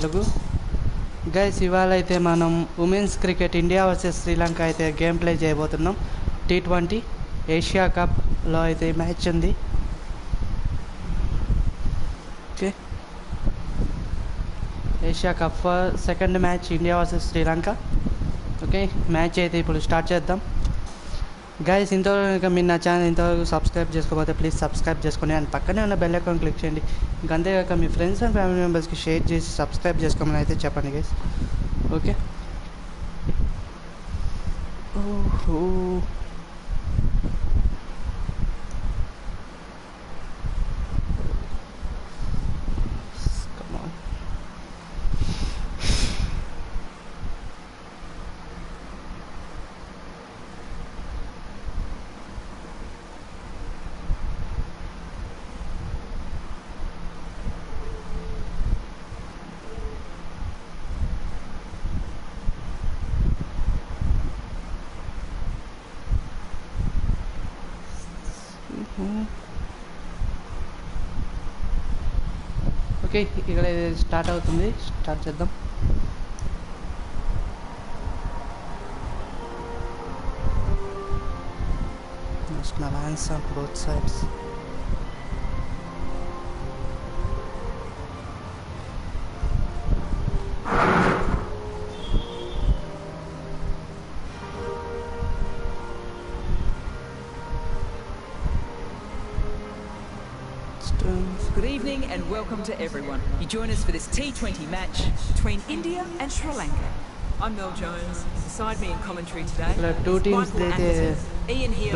Telugu. Guys ఇవాళ అయితే మనం women's cricket India versus Sri Lanka అయితే గేమ్ ప్లే చేయబోతున్నాం. T20 ఏషియా కప్లో అయితే మ్యాచ్ ఉంది. Okay, Asia cup second match India versus Sri Lanka. Okay, match అయితే ఇప్పుడు స్టార్ట్ చేద్దాం. గైస్ ఇంతవరకు మీరు నా ఛానల్ ఇంతవరకు సబ్స్క్రైబ్ చేసుకోకపోతే ప్లీజ్ సబ్స్క్రైబ్ చేసుకోండి అండ్ పక్కనే ఉన్న బెల్ ఐకాన్ క్లిక్ చేయండి. ఇంకా అంతేకాక మీ ఫ్రెండ్స్ అండ్ ఫ్యామిలీ మెంబర్స్కి షేర్ చేసి సబ్స్క్రైబ్ చేసుకోమని అయితే చెప్పండి గైస్. ఓకే, ఓహో ఓకే, ఇక్కడ స్టార్ట్ అవుతుంది. స్టార్ట్ చేద్దాం. National anthem both sides. Good evening and welcome to everyone. You join us for this T20 match between India and Sri Lanka. I'm Mel Jones. Beside me in commentary today, ఇక్కడ two teams అయితే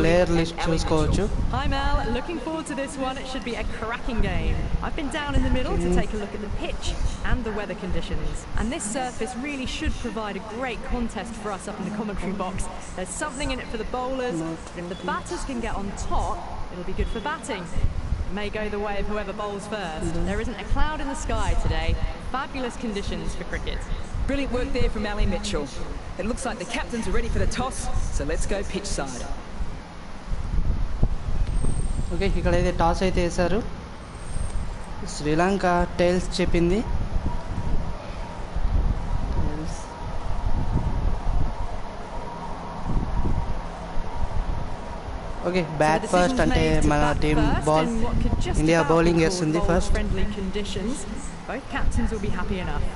player list చూసుకోవచ్చు. Hi Mel, looking forward to this one. It should be a cracking game. I've been down in the middle to take a look at the pitch and the weather conditions. And this surface really should provide a great contest for us up in the commentary box. There's something in it for the bowlers, but if the batters can get on top, it'll be good for batting. May go the way of whoever bowls first. There isn't a cloud in the sky today. Fabulous conditions for cricket. Brilliant work there from Ali Mitchell. It looks like the captains are ready for the toss, so let's go pitch side. Okay, ఇక్కడైతే toss అయితే వేశారు. Sri Lanka tiles చెప్పింది. Okay, bat first అంటే మన team ball India bowling వేస్తుంది first. Friendly conditions. Both captains will be happy enough.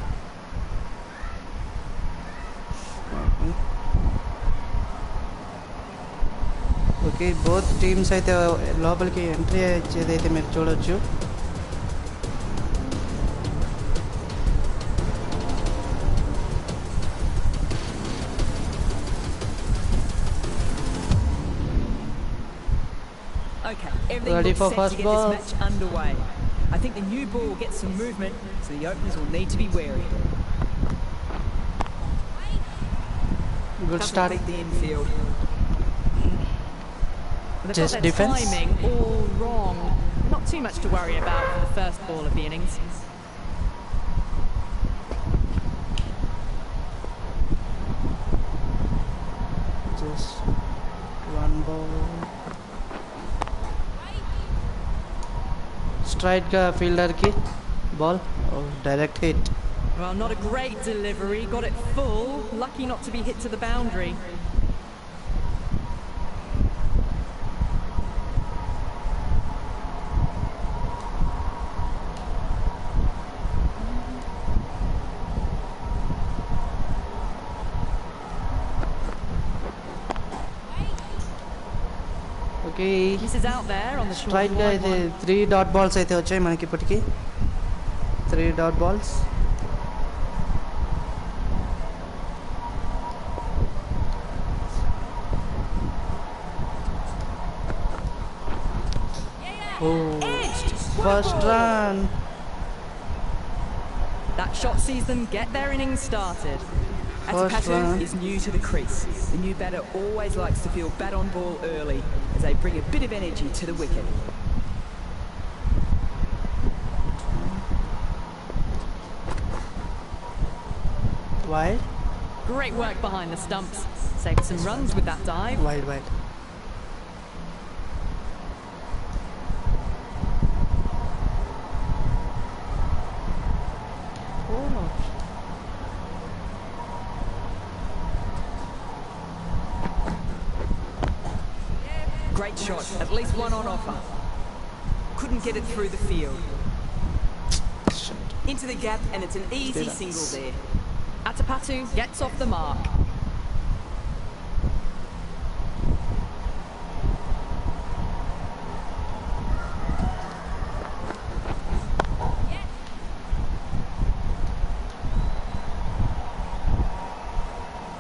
Okay, both teams అయితే లోపలికి entry ఇచ్చేది అయితే మీరు చూడొచ్చు. Okay, everything Ready looks for set first to get ball. this match underway. I think the new ball will get some movement, so the openers will need to be wary. Good start. Complete the infield. They've Just got their defense. timing all wrong. Not too much to worry about for the first ball of the innings. Just one ball. Straight గా fielder కి ball. Direct hit. Well, not a great delivery. Got it full. Lucky not to be hit to the boundary. Okay, This is out there on the short straight గా అయితే 3 dot balls అయితే వచ్చాయి మనకి ఇప్పటికి. 3 dot balls. Edged! First run. That shot sees them get their innings started. First Atapatu run. is new to the crease. The new batter always likes to feel bat on ball early as they bring a bit of energy to the wicket. Wide. Great work behind the stumps. Saved some runs with that dive. Wide. Oh, Great shot, at least one on offer. Couldn't get it through the field. Into the gap, and it's an easy single there. Atapatu gets off the mark.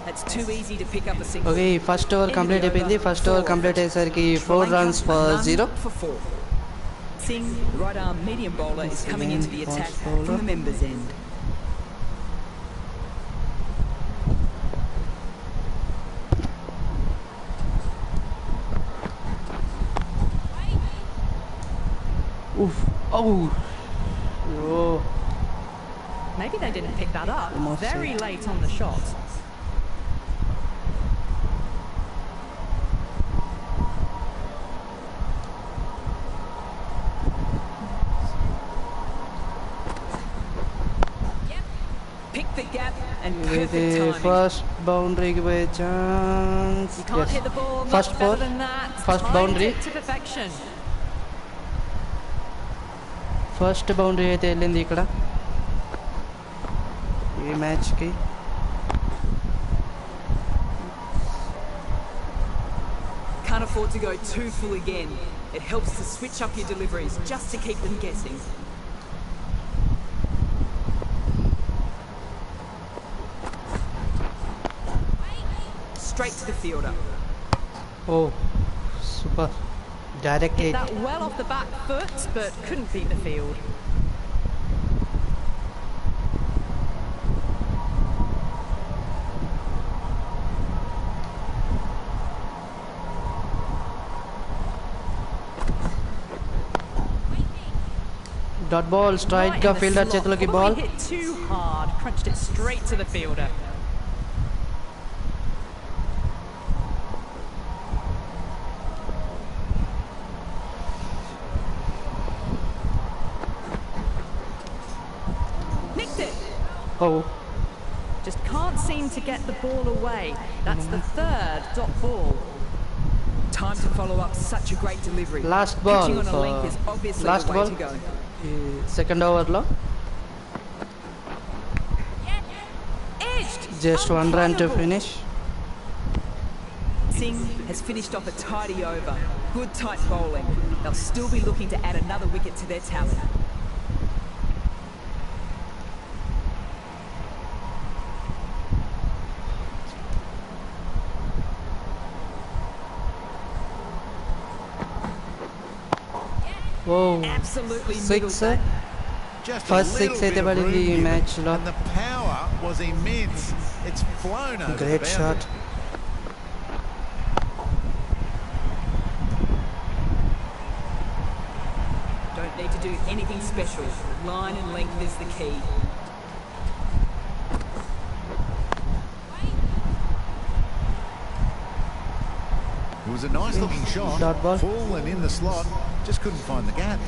That's too easy to pick up a single. Okay, first over complete అయిపోయింది. First over complete అయ్యేసరికి 4 runs for 0. For 4. Singh, the right arm medium bowler, is coming into the attack from the members' end. Oof. Oh. Oh. Maybe they didn't pick that up. Very late on the shot. Pick the gap and perfect timing. First boundary by chance. You can't hit the ball much better than that. First Timed boundary. it to perfection. First boundary అయితే వెళ్ళింది ఇక్కడ ఈ మ్యాచ్కి. Can't afford to go too full again. It helps to switch up your deliveries just to keep them guessing. Straight to the fielder. Oh, super. Direct Hit hit. that well off the back foot, but couldn't beat the field. Dot ball, straight గా fielder చేతిలోకి ball. Hit too hard, crunched it straight to the fielder. Nicked it. Oh. Just can't seem to get the ball away. That's the third dot ball. Time to follow up such a great delivery. Last ball Pitching on a for length is obviously last the way ball. to go. Second ఓవర్లో just 1 run to finish. Singh has finished off a tidy over. Good tight bowling. They'll still be looking to add another wicket to their tally. Oh, Absolutely six. First 6 అయితే పడింది ఈ మ్యాచ్లో. And the power was immense. It's flown over. Great shot. Don't need to do anything special. Line and length is the key. It was a nice looking shot. Dot ball. Full and in the slot. Just couldn't find the gap.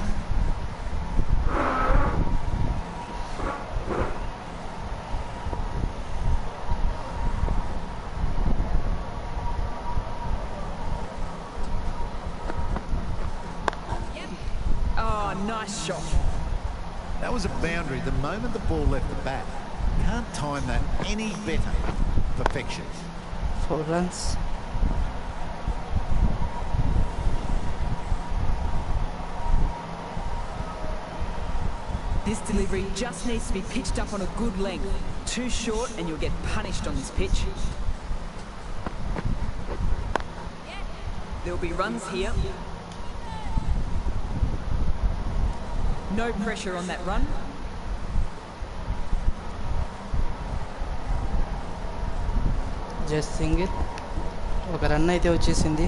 Oh, nice shot. That was a boundary the moment the ball left the bat. Can't time that any better. Perfection. 4 runs. This delivery just needs to be pitched up on a good length. Too short and you'll get punished on this pitch. There'll be runs here. No pressure on that run. Just single. ఒక run అయితే వచ్చేసింది.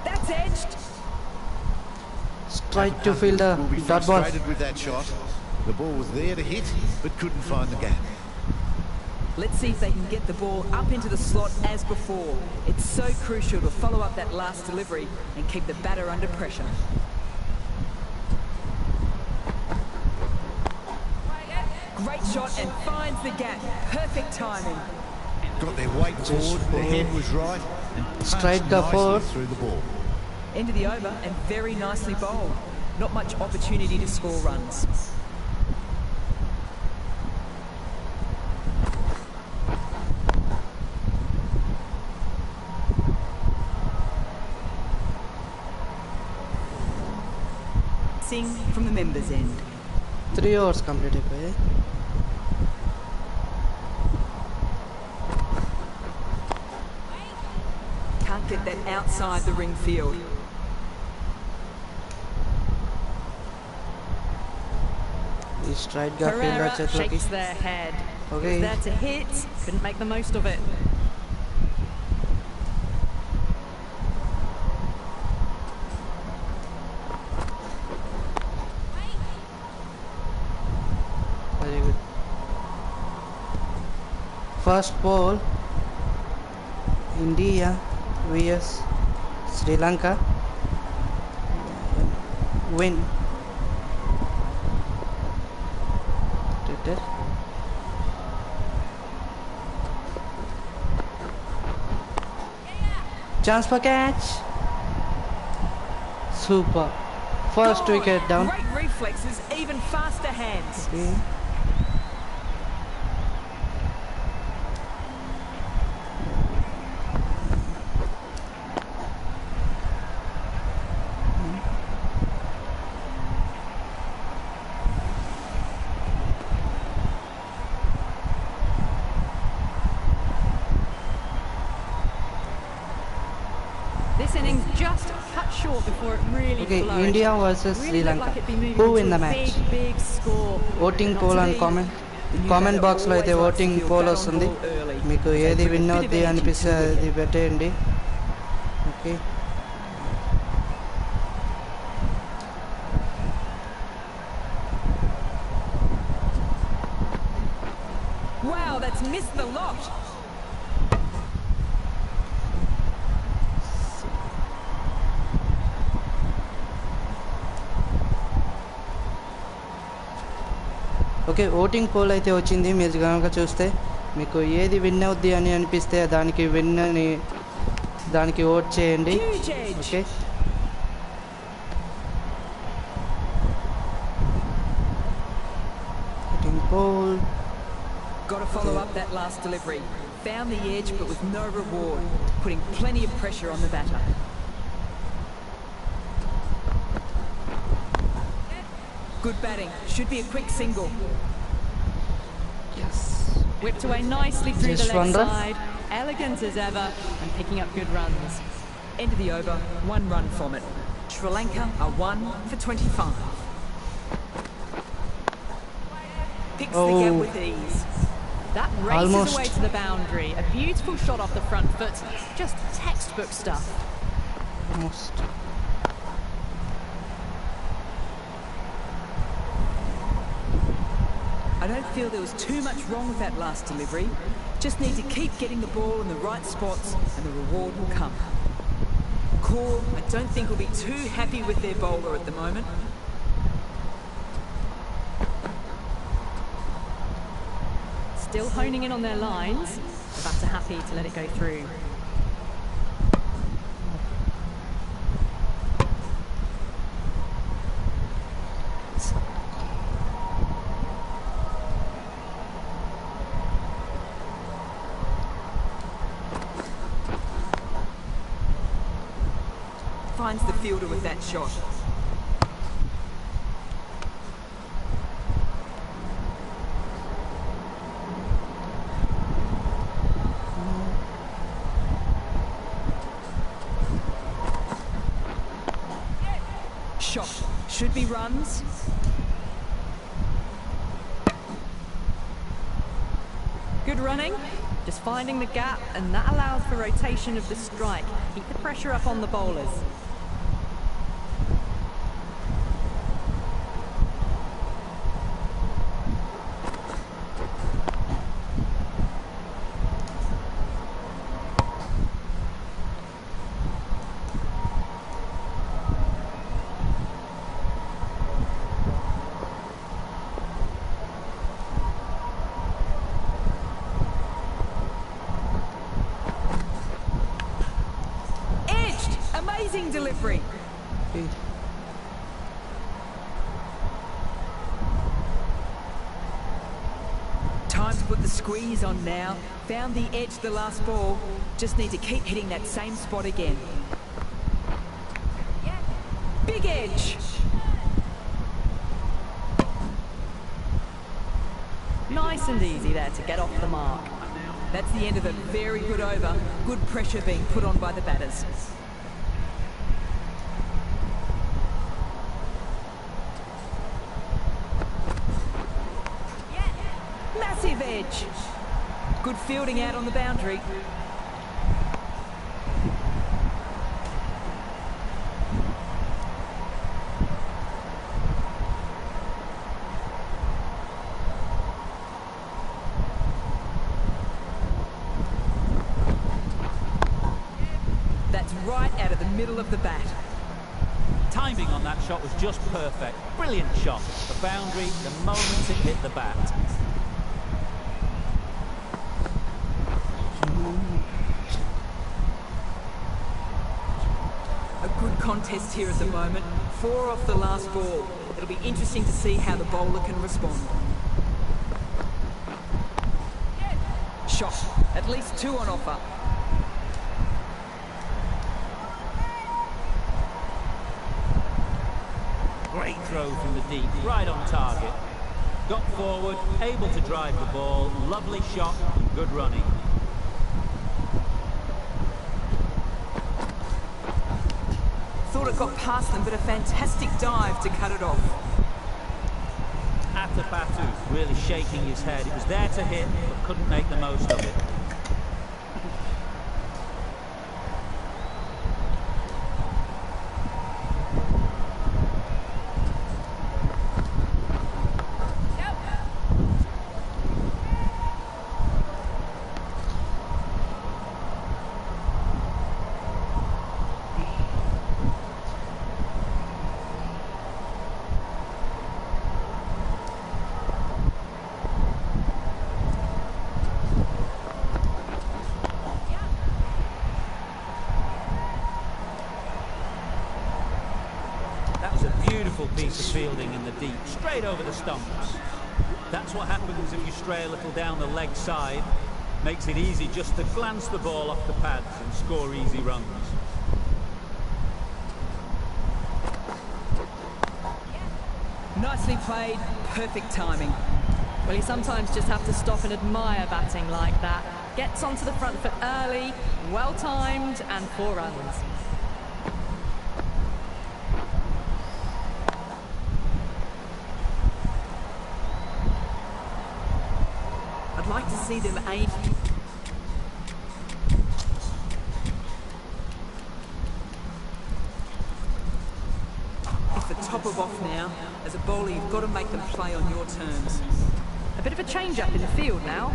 That's edged. Straight to fielder. Will be Dot ball. frustrated with that shot. The ball was there to hit, but couldn't find the gap. Let's see if they can get the ball up into the slot as before. It's so crucial to follow up that last delivery and keep the batter under pressure. Great shot and finds the gap. Perfect timing. Got their weight forward, their head was right, and Straight punched the nicely forward. through the ball. End of the over and very nicely bowled. Not much opportunity to score runs. Sing from the members' end. 3 overs complete అయిపోయాయి. Can't get that outside the ring field. ఈ straight గా fielder Pereira చేతిలోకి. shakes their head. Okay. He was there to hit, couldn't make the most of it. Very good. First ball, India vs Sri Lanka. Win. Chance for catch. Super. First Gone. wicket down. Great reflexes, even faster hands. Okay. This innings just cut short before it really Okay, flourished. India versus Really Sri looked Lanka. like it'd be moving Who into win a the match? Big, big score. Voting Not poll to అని be. Comment బాక్స్లో అయితే voting poll వస్తుంది. మీకు ఏది win అవుద్ది అనిపిస్తే అది పెట్టేయండి. Okay. Wow, that's missed the lot. Okay, voting poll అయితే వచ్చింది. మీరు కనుక చూస్తే మీకు ఏది విన్ అవుద్ది అని అనిపిస్తే దానికి విన్ అని దానికి ఓట్ చేయండి. Huge edge. Okay. Voting poll. Got to follow up that last delivery. Found the edge, but with no reward. Putting plenty of pressure on the batter. Good batting. Should be a quick single. Yes. Whipped away nicely through Just the leg one run. side. Elegant as ever and picking up good runs. End of the over, 1 run from it. Sri Lanka are 1 for 25. Picks the gap Oh. with ease. That races Almost. away to the boundary. A beautiful shot off the front foot. Just textbook stuff. Almost. I don't feel there was too much wrong with that last delivery. Just need to keep getting the ball in the right spots and the reward will come. Core, I don't think will be too happy with their bowler at the moment. Still honing in on their lines. The batter happy to let it go through. Finds the fielder with that shot. Shot. Should be runs. Good running. Just finding the gap, and that allows for rotation of the strike. Keep the pressure up on the bowlers. Amazing delivery. Time to put the squeeze on now. Found the edge the last ball. Just need to keep hitting that same spot again. Big edge. Nice and easy there to get off the mark. That's the end of a very good over. Good pressure being put on by the batters. Massive edge. Good fielding out on the boundary. That's right out of the middle of the bat. Timing on that shot was just perfect. Brilliant shot. The boundary, the moment it hit the bat. A good contest here at the moment. 4 off the last ball. It'll be interesting to see how the bowler can respond. Shot. At least 2 on offer. Great throw from the deep, right on target. Got forward, able to drive the ball. Lovely shot and good running. Thought it got past them, but a fantastic dive to cut it off. Atapatu really shaking his head. It was there to hit, but couldn't make the most of it. Beautiful piece of fielding in the deep, straight over the stumps. That's what happens if you stray a little down the leg side. Makes it easy just to glance the ball off the pads and score easy runs. Nicely played, perfect timing. Well, you sometimes just have to stop and admire batting like that. Gets onto the front foot early, well timed, and 4 runs. I'd like to see them aim. If the top of off now, as a bowler, you've got to make them play on your terms. A bit of a change-up in the field now.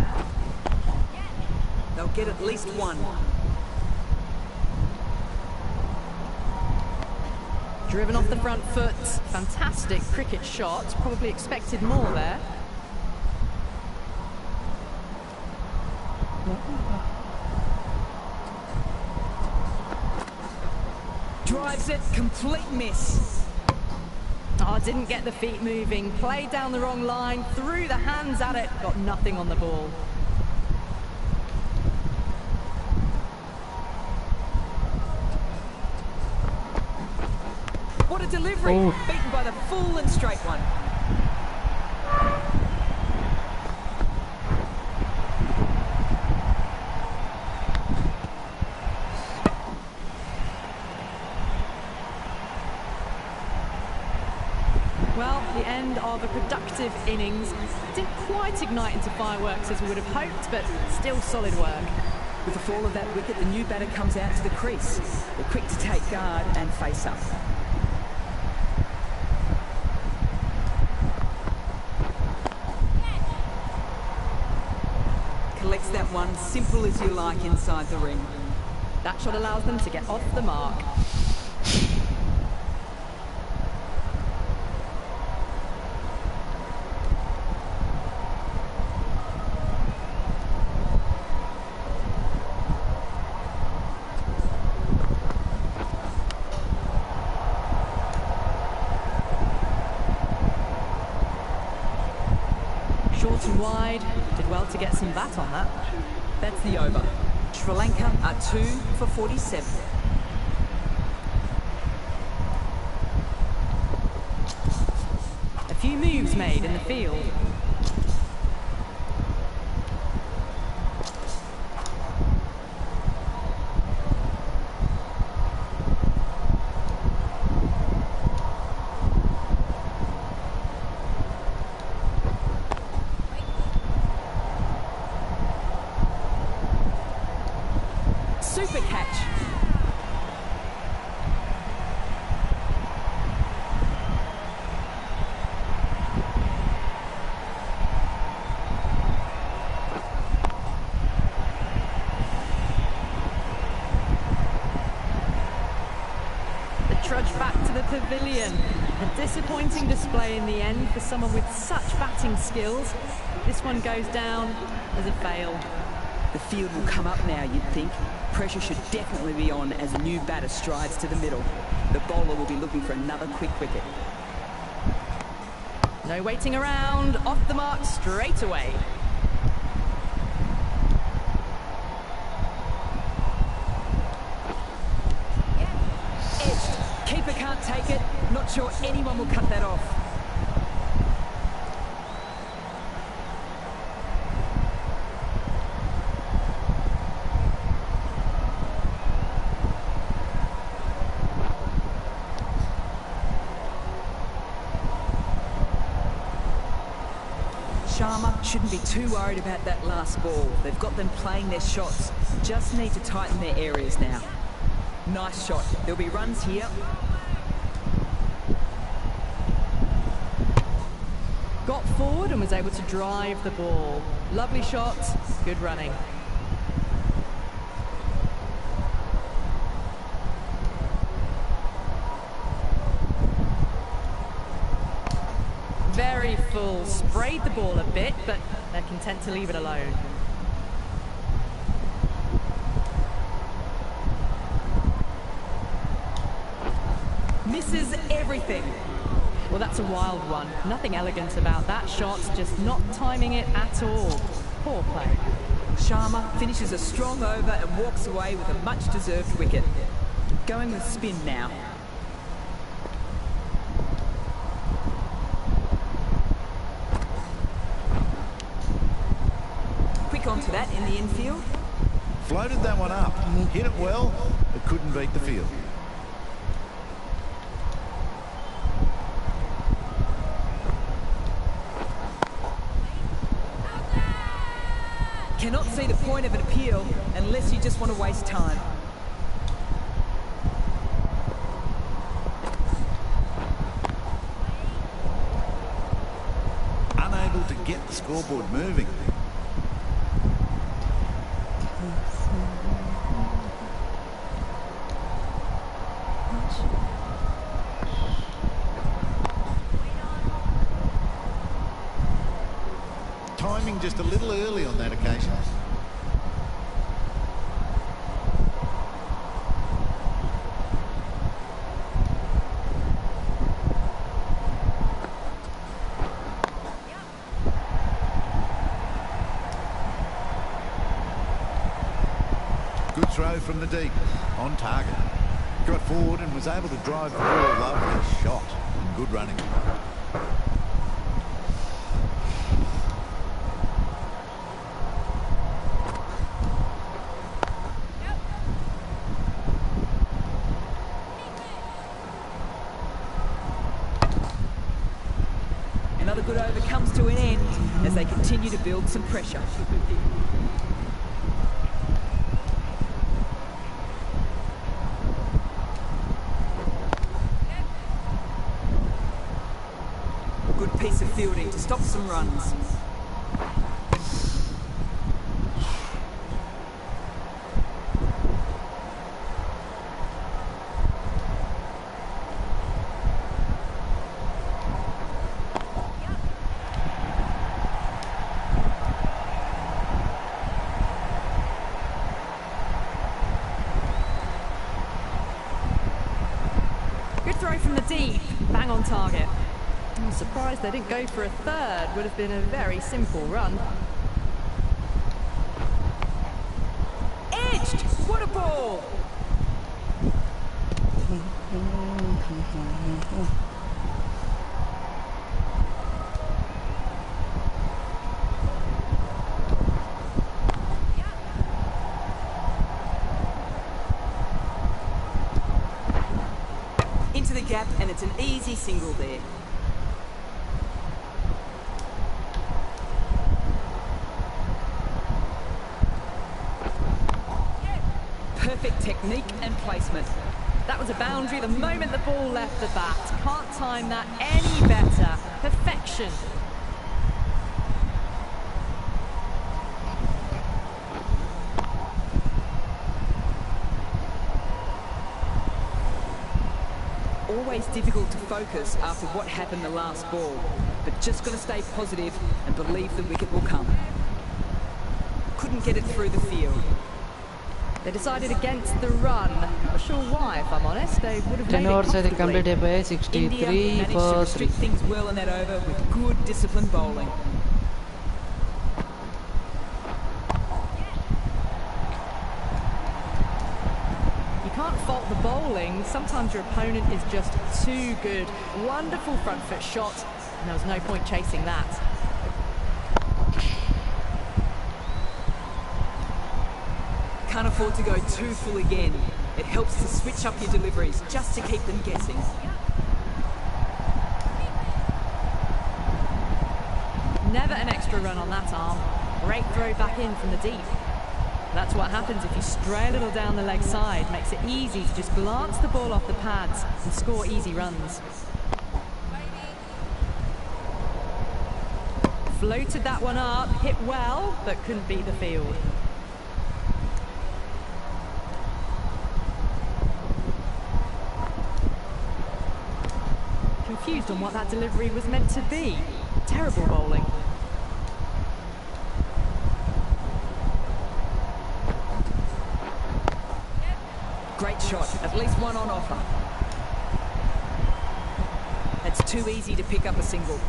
They'll get at least 1. Driven off the front foot. Fantastic cricket shot. Probably expected more there. Drives it, complete miss. Oh, didn't get the feet moving. Played down the wrong line. Threw the hands at it. Got nothing on the ball. What a delivery. Beaten by the full and straight one. Well, the end of a productive innings. Didn't quite ignite into fireworks as we would have hoped, but still solid work. With the fall of that wicket, the new batter comes out to the crease. They're quick to take guard and face up. Collects that one, simple as you like, inside the ring. That shot allows them to get off the mark. wide. Did well to get some bat on that. That's the over. Sri Lanka are 2 for 47. A few moves made in the field. Super catch. The trudge back to the pavilion. A disappointing display in the end for someone with such batting skills. This one goes down as a fail. The field will come up now, you'd think. Pressure should definitely be on as a new batter strides to the middle. The bowler will be looking for another quick wicket. No waiting around, off the mark straight away. Edged. Keeper can't take it. Not sure anyone will cut that off. Sharma shouldn't be too worried about that last ball. They've got them playing their shots. Just need to tighten their areas now. Nice shot. There'll be runs here. Got forward and was able to drive the ball. Lovely shot, good running. Very full, sprayed the ball a bit, but they're content to leave it alone. Misses everything. Well, that's a wild one. Nothing elegant about that shot, just not timing it at all. Poor play. Sharma finishes a strong over and walks away with a much-deserved wicket. Going with spin now. Quick onto that in the infield. Floated that one up. Hit it well, but couldn't beat the field. Cannot see the point of an appeal unless you just want to waste time. Unable to get the scoreboard moving. Timing just a little early on that occasion. Good throw from the deep, on target. Got forward and was able to drive the ball. Lovely shot and good running. Another good over comes to an end as they continue to build some pressure. Good piece of fielding to stop some runs. Good throw from the deep, bang on target. I'm surprised they didn't go for a third. Would have been a very simple run. Edged! What a ball! Into the gap, and it's an easy single there. Perfect technique and placement. That was a boundary the moment the ball left the bat. Can't time that any better. Perfection. Always difficult to focus after what happened the last ball, but just got to stay positive and believe the wicket will come. Couldn't get it through the field. They decided against the run. Not sure why, if I'm honest. They would have 10 made it overs అయితే complete comfortably. అయిపోయాయి. India 63 managed to for 3. restrict things well in that over with good disciplined bowling. You can't fault the bowling. Sometimes your opponent is just too good. Wonderful front foot shot, and there was no point chasing that. Can't afford to go too full again. It helps to switch up your deliveries just to keep them guessing. Never an extra run on that arm. Great throw back in from the deep. That's what happens if you stray a little down the leg side. Makes it easy to just glance the ball off the pads and score easy runs. Floated that one up, hit well, but couldn't beat the field. Confused on what that delivery was meant to be. Terrible bowling. Great shot, at least one on offer. It's too easy to pick up a single.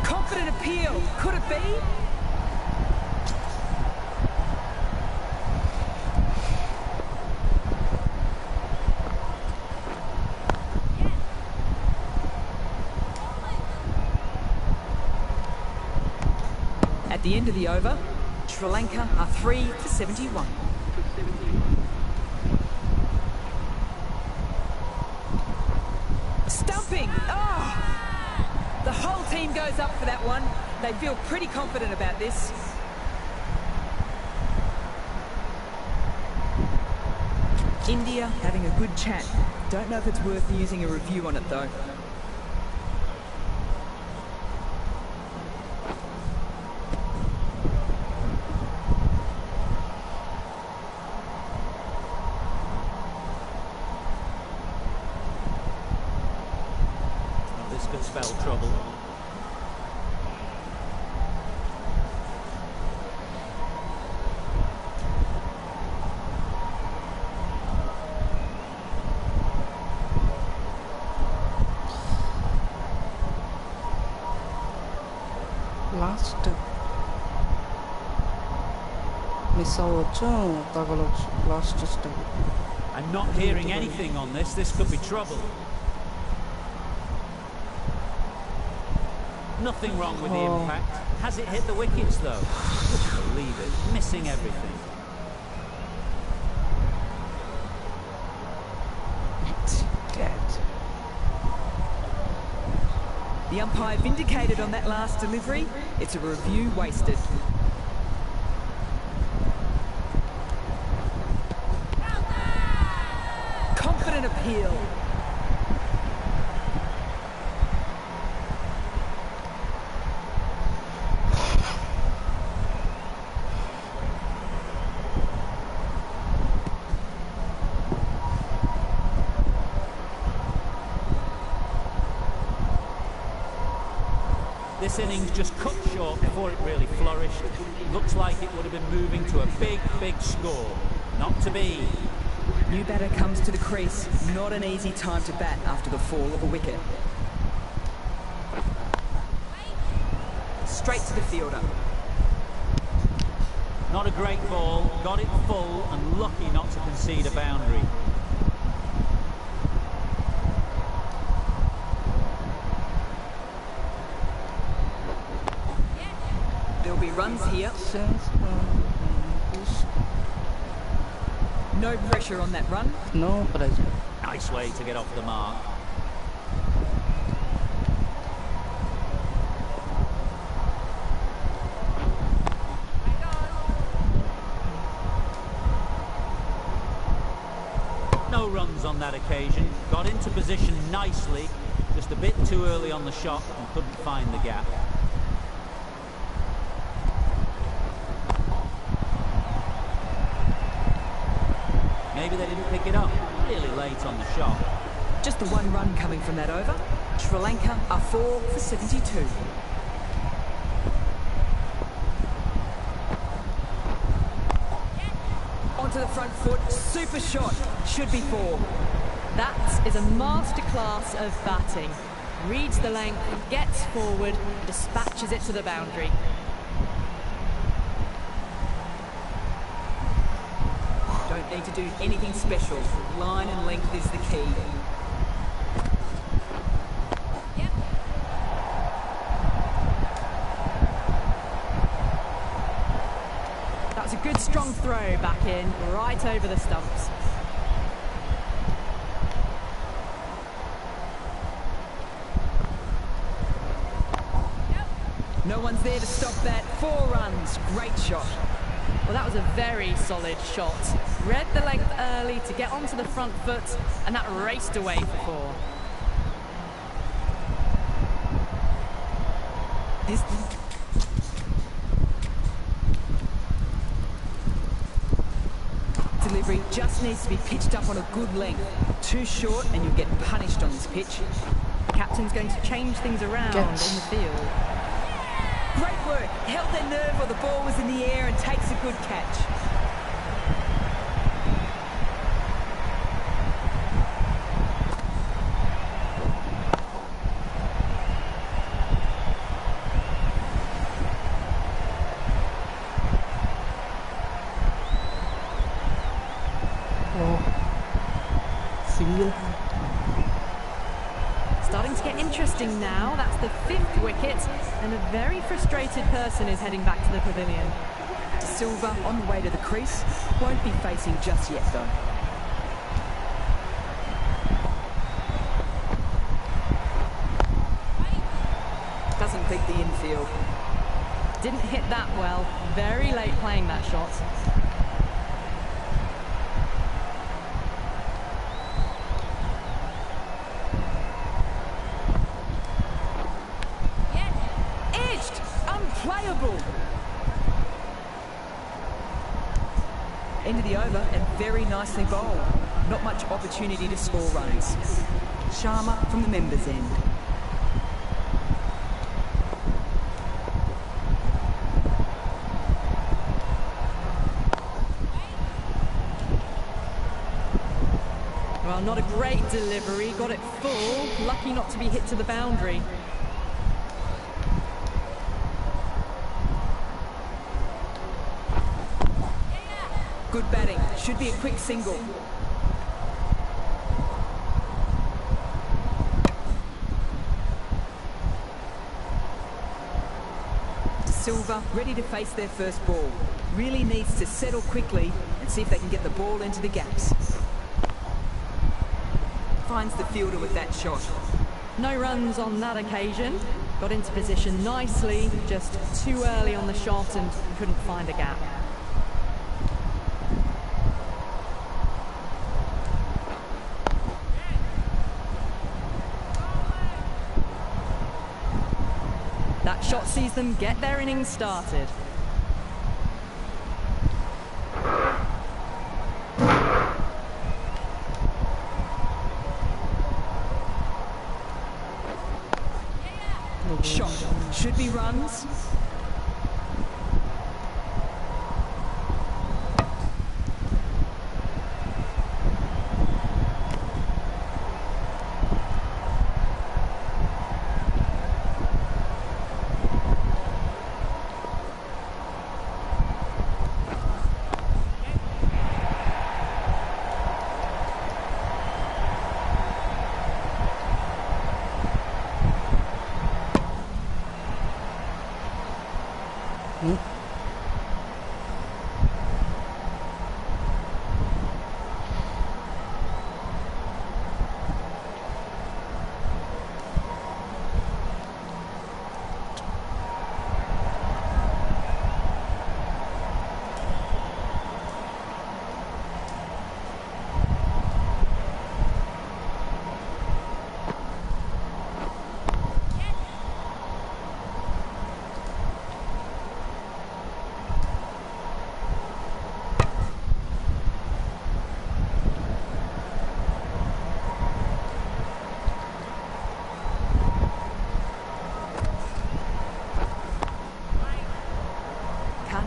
Confident appeal, could it be? At the end of the over, Sri Lanka are 3 for 71. Stumping! Oh! The whole team goes up for that one. They feel pretty confident about this. India having a good chat. Don't know if it's worth using a review on it though. This could spell trouble. Last miss అవ్వచ్చు, తగలవచ్చు. Last step. I'm not hearing anything on this. This could be trouble. Nothing wrong with the impact. Has it hit the wickets though? Couldn't believe it. Missing everything. The umpire vindicated on that last delivery. It's a review wasted. Confident appeal. This innings just cut short before it really flourished. Looks like it would have been moving to a big, big score. Not to be. New batter comes to the crease. Not an easy time to bat after the fall of a wicket. Straight to the fielder. Not a great ball, got it full and lucky not to concede a boundary. There'll be runs here. No pressure on that run. No pressure. Nice way to get off the mark. No runs on that occasion. Got into position nicely, just a bit too early on the shot and couldn't find the gap. Maybe they didn't pick it up. Really late on the shot. Just the one run coming from that over. Sri Lanka are 4 for 72. Onto the front foot, super shot, should be 4. That is a masterclass of batting. Reads the length, gets forward, dispatches it to the boundary. Don't need to do anything special. Line and length is the key. That's a good strong throw back in, right over the stumps. No one's there to stop that. 4 runs, great shot. Well, that was a very solid shot. Read the length early to get onto the front foot, and that raced away for 4. This delivery just needs to be pitched up on a good length. Too short and you'll get punished on this pitch. The captain's going to change things around in the field. Great work. Held their nerve while the ball was in the air and takes a good catch. Single. Starting to get interesting now. That's the 5th wicket, and a very frustrated person is heading back to the pavilion. Silva on the way to the crease. Won't be facing just yet though. Doesn't beat the infield. Didn't hit that well. Very late playing that shot. Unplayable. End of the over and very nicely bowled. Not much opportunity to score runs. Sharma from the members' end. Well, not a great delivery. Got it full. Lucky not to be hit to the boundary. Good batting. Should be a quick single. Silva ready to face their first ball. Really needs to settle quickly and see if they can get the ball into the gaps. Finds the fielder with that shot. No runs on that occasion. Got into position nicely, just too early on the shot and couldn't find a gap. That shot sees them get their innings started. Shot. Should be runs.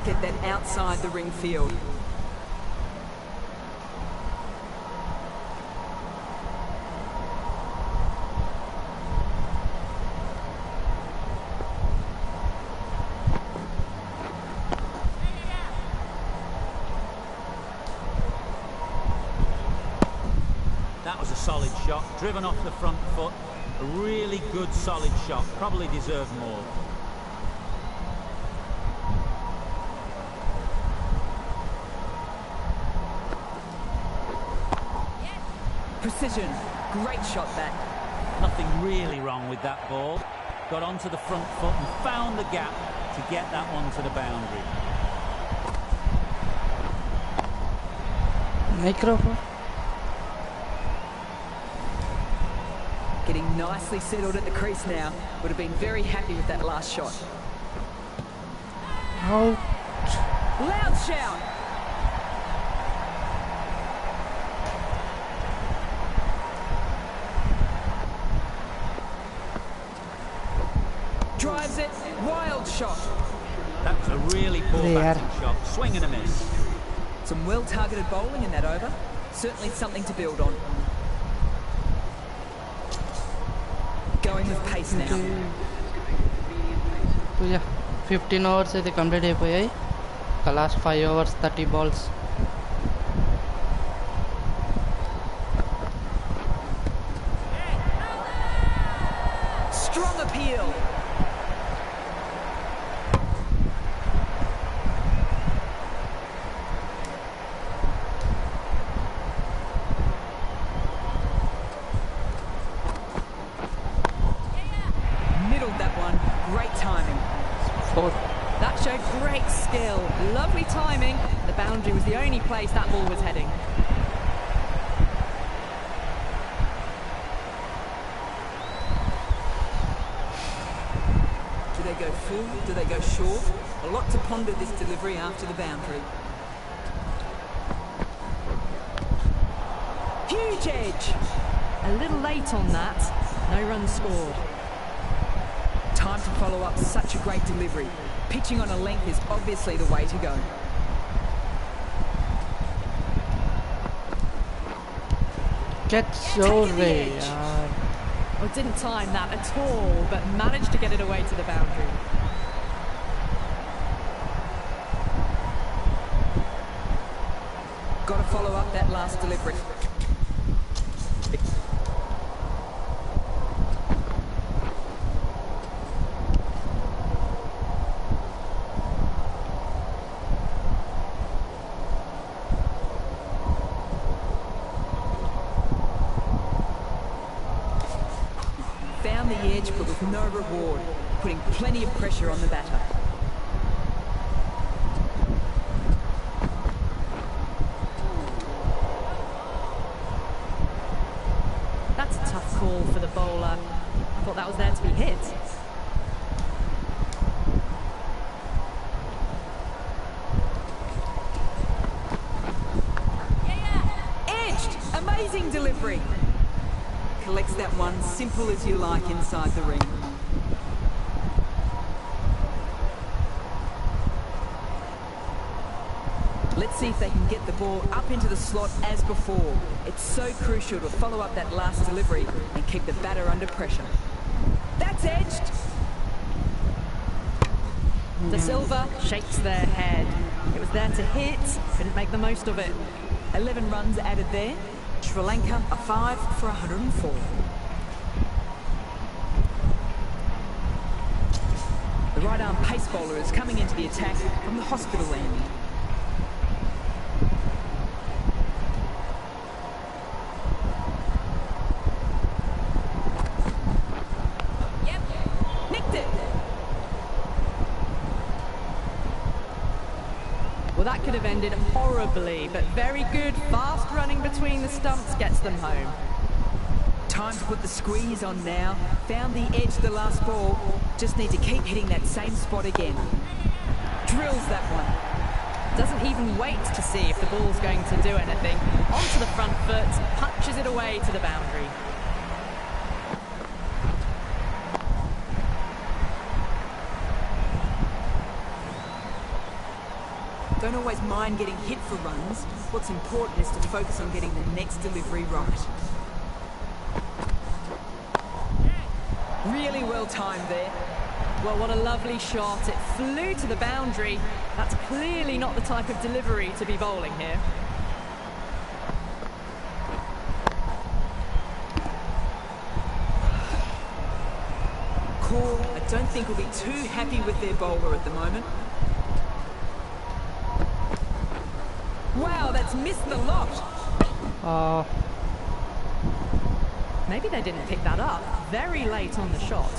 Get that outside the ring field. That was a solid shot, driven off the front foot. A really good solid shot, probably deserved more. Precision. Great shot that. Nothing really wrong with that ball. Got onto the front foot and found the gap to get that one to the boundary. Microphone. Getting nicely settled at the crease now. Would have been very happy with that last shot. Out. Loud shout. Drives it. Wild shot. That was a really poor batting shot. Swing and a miss. Some well-targeted bowling in that over. Certainly something to build on. Going with pace now. So yeah, 15 overs అయితే complete అయిపోయాయి. Last 5 overs 30 balls. Strong appeal. Middled that one. Great timing. 4. That showed great skill. Lovely timing. The boundary was the only place that ball was heading. Do they go full? Do they go short? A lot to ponder this delivery after the boundary. Huge edge. A little late on that. No runs scored. Time to follow up such a great delivery. Pitching on a length is obviously the way to go. Get so Taking the ray. edge. Well, didn't time that at all, but managed to get it away to the boundary. Got to follow up that last delivery. Found the edge, but with no reward, putting plenty of pressure on the batter. That's a tough call for the bowler. I thought that was there to be hit. Edged! Amazing delivery. Collects that one, simple as you like, inside the ring. Let's see if they can get the ball up into the slot as before. It's so crucial to follow up that last delivery and keep the batter under pressure. That's edged. De Silva shakes their head. It was there to hit, couldn't make the most of it. 11 runs added there. Sri Lanka are 5 for 104. The right-arm pace bowler is coming into the attack from the hospital end. Yep, nicked it. Well, that could have ended horribly, but very good, fast running between the stumps gets them home. Time to put the squeeze on now. Found the edge the last ball. Just need to keep hitting that same spot again. Drills that one. Doesn't even wait to see if the ball's going to do anything. Onto the front foot, punches it away to the boundary. Don't always mind getting hit for runs. What's important is to focus on getting the next delivery right. Really well timed there. Well, what a lovely shot. It flew to the boundary. That's clearly not the type of delivery to be bowling here. Core, I don't think will be too happy with their bowler at the moment. Wow, that's missed the lot. Maybe they didn't pick that up. Very late on the shot.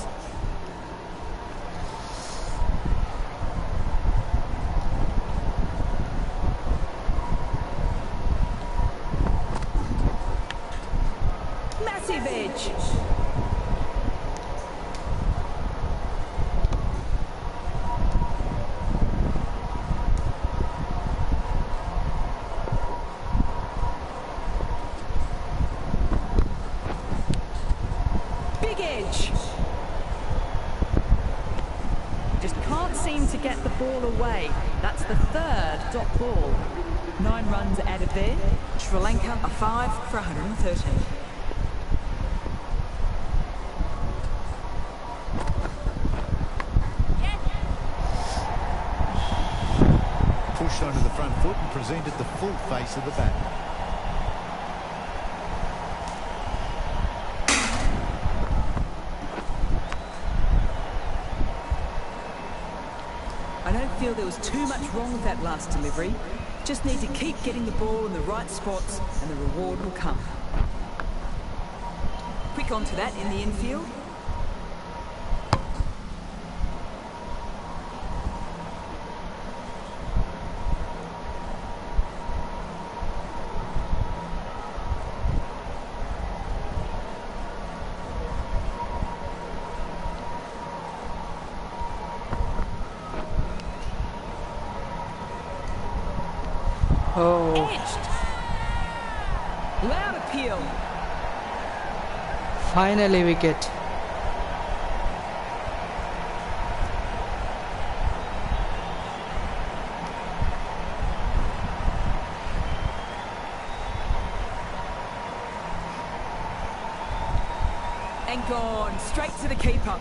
Massive edge. Big edge. Just can't seem to get the ball away. That's the third dot ball. 9 runs added there. Sri Lanka are 5 for 113. Pushed onto the front foot and presented the full face of the bat. I don't feel there was too much wrong with that last delivery. Just need to keep getting the ball in the right spots and the reward will come. Quick onto that in the infield. Oh, Edged. Loud appeal. finally wicket. And gone straight to the keeper.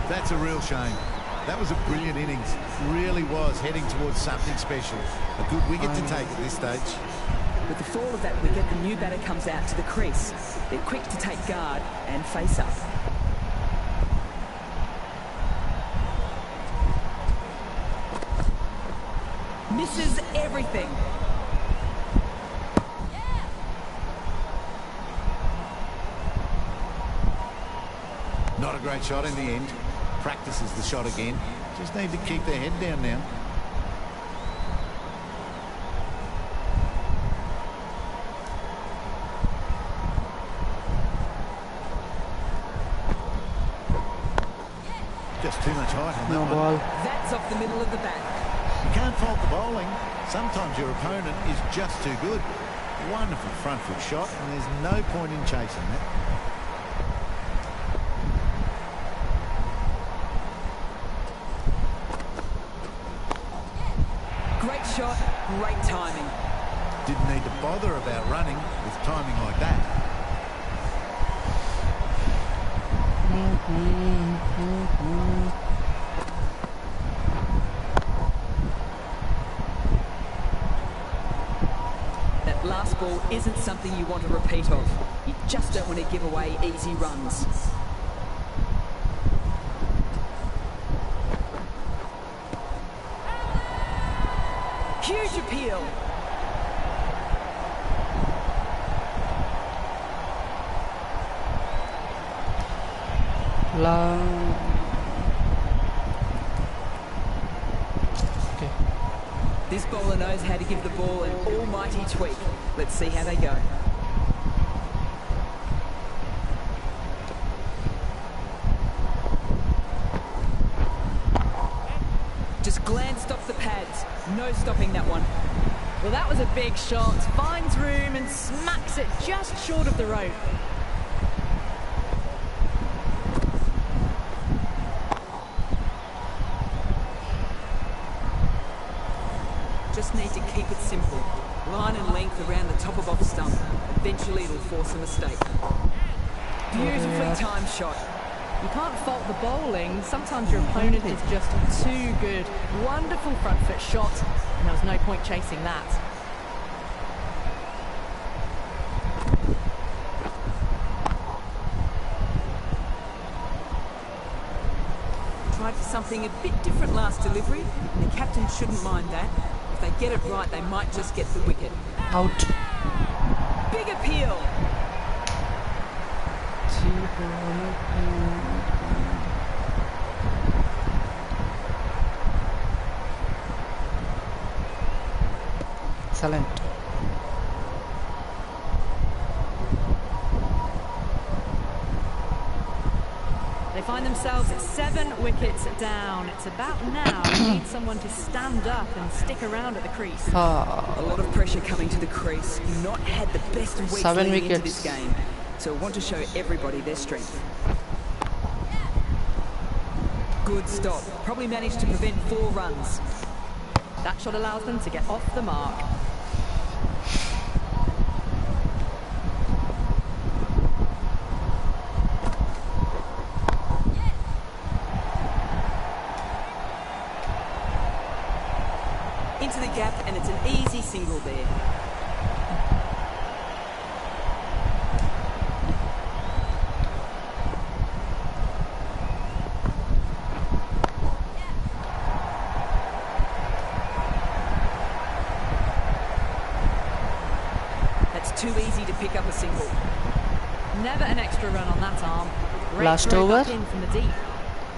That's a real shame. That was a brilliant innings. Really was heading towards something special. A good wicket to take at this stage. With the fall of that wicket, the new batter comes out to the crease. They're quick to take guard and face up. Misses everything. Not a great shot in the end. Practices the shot again. Just need to keep their head down now. Just too much height on that No one. ball. That's off the middle of the bat. You can't fault the bowling. Sometimes your opponent is just too good. Wonderful front foot shot, and there's no point in chasing that. shot, great timing. Didn't need to bother about running with timing like that. That last ball isn't something you want a repeat of. You just don't want to give away easy runs. Huge appeal. Okay. This bowler knows how to give the ball an almighty tweak. Let's see how they go. Just glanced off the pads. No stopping that one. Well, that was a big shot. Finds room and smacks it just short of the rope. Just need to keep it simple. Line and length around the top of off stump. Eventually it'll force a mistake. Beautifully timed shot. You can't fault the bowling. Sometimes your opponent is just too good. Wonderful front foot shot, and there was no point chasing that. Tried for something a bit different last delivery, and the captain shouldn't mind that. If they get it right, they might just get the wicket. Out. Big appeal. Excellent. They find themselves 7 wickets down. It's about now you need someone to stand up and stick around at the crease. A lot of pressure coming to the crease. Not had the best weeks 7 leading into wickets. this game. So want to show everybody their strength. Good stop. Probably managed to prevent 4 runs. That shot allows them to get off the mark. Into the gap, and it's an easy single there. That's too easy to pick up a single. Never an extra run on that arm. Great Last throw over. back in from the deep.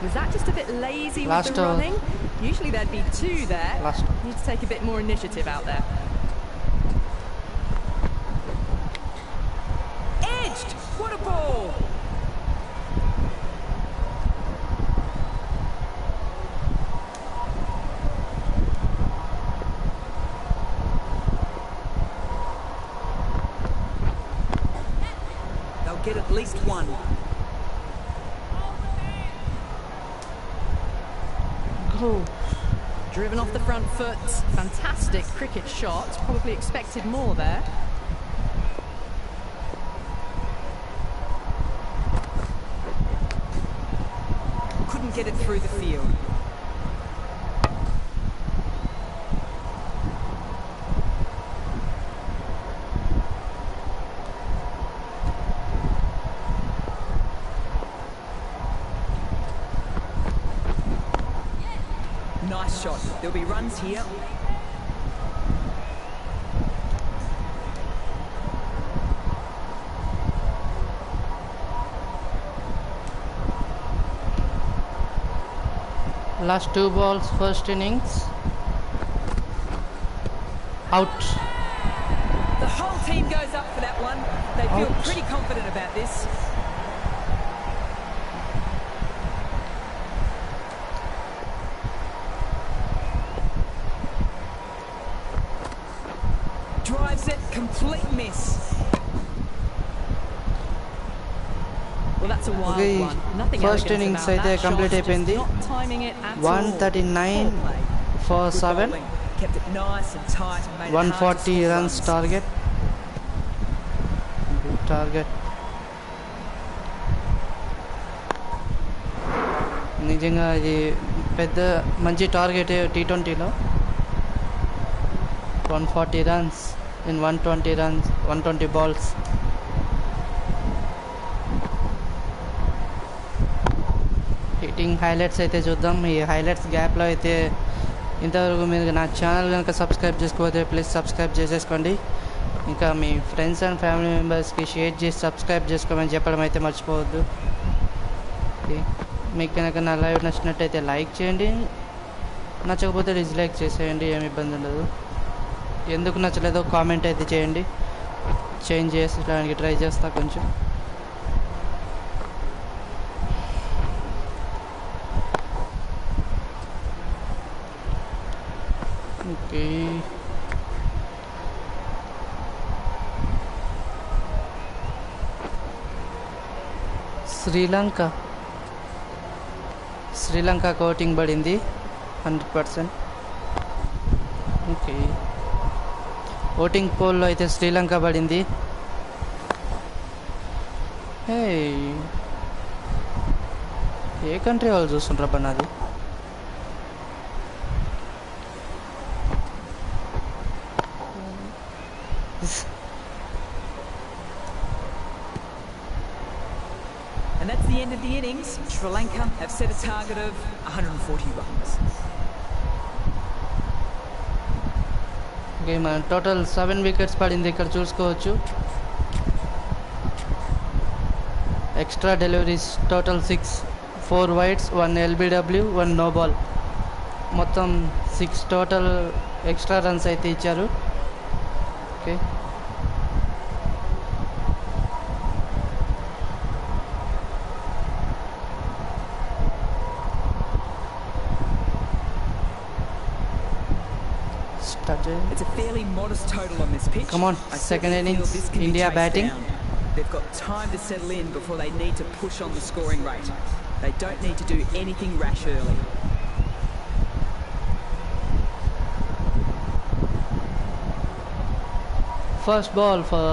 Was that just a bit lazy Last with the over. running? Usually there'd be 2 there. Last. Need to take a bit more initiative out there. Edged! What a ball! They'll get at least 1. Go. Driven off the front foot. Fantastic cricket shot. Probably expected more there. Couldn't get it through the field. Nice shot. There'll be runs here. Last 2 balls, first innings. Out. The whole team goes up for that one. They feel Ouch. pretty confident about this. Drives it, complete miss. Well, that's a wild Okay, one. Nothing first elegant innings about అయితే that shot, complete just అయిపోయింది. not timing it at all. 139 for Good 7. bowling. kept it nice and tight and made it hard to 140 score runs target. Good target. నిజంగా ఇది పెద్ద మంచి target T20లో 140 runs in 120 balls. Hitting highlights అయితే చూద్దాం. ఈ highlights గ్యాప్లో అయితే ఇంతవరకు మీరు నా ఛానల్ కనుక సబ్స్క్రైబ్ చేసుకోకపోతే ప్లీజ్ సబ్స్క్రైబ్ చేసేసుకోండి. ఇంకా మీ ఫ్రెండ్స్ అండ్ ఫ్యామిలీ మెంబర్స్కి షేర్ చేసి సబ్స్క్రైబ్ చేసుకోమని చెప్పడం అయితే మర్చిపోవద్దు. మీకు కనుక నా లైవ్ నచ్చినట్టయితే లైక్ చేయండి, నచ్చకపోతే డిస్లైక్ చేసేయండి, ఏమి ఇబ్బంది ఉండదు. ఎందుకు నచ్చలేదో కామెంట్ అయితే చేయండి, చేంజ్ చేసడానికి ట్రై చేస్తా కొంచెం. ఓకే, శ్రీలంక కోటింగ్ పడింది 100%. ఓకే, ఓటింగ్ పోల్లో అయితే శ్రీలంక పడింది. ఏ కంట్రీ వాళ్ళు చూస్తుంటారు అబ్బా నాది. And that's the end of the innings. Sri Lanka have set a target of 140 runs. Okay, మన టోటల్ 7 వికెట్స్ పడింది ఇక్కడ చూసుకోవచ్చు. Extra deliveries total 6, 4 wides, 1 LBW, 1 no ball. మొత్తం 6 టోటల్ ఎక్స్ట్రా రన్స్ అయితే ఇచ్చారు. Okay, It's a fairly modest total on this pitch. Come on, I second certainly feel innings, this can be India chased batting. down. They've got time to settle in before they need to push on the scoring rate. They don't need to do anything rash early. First ball for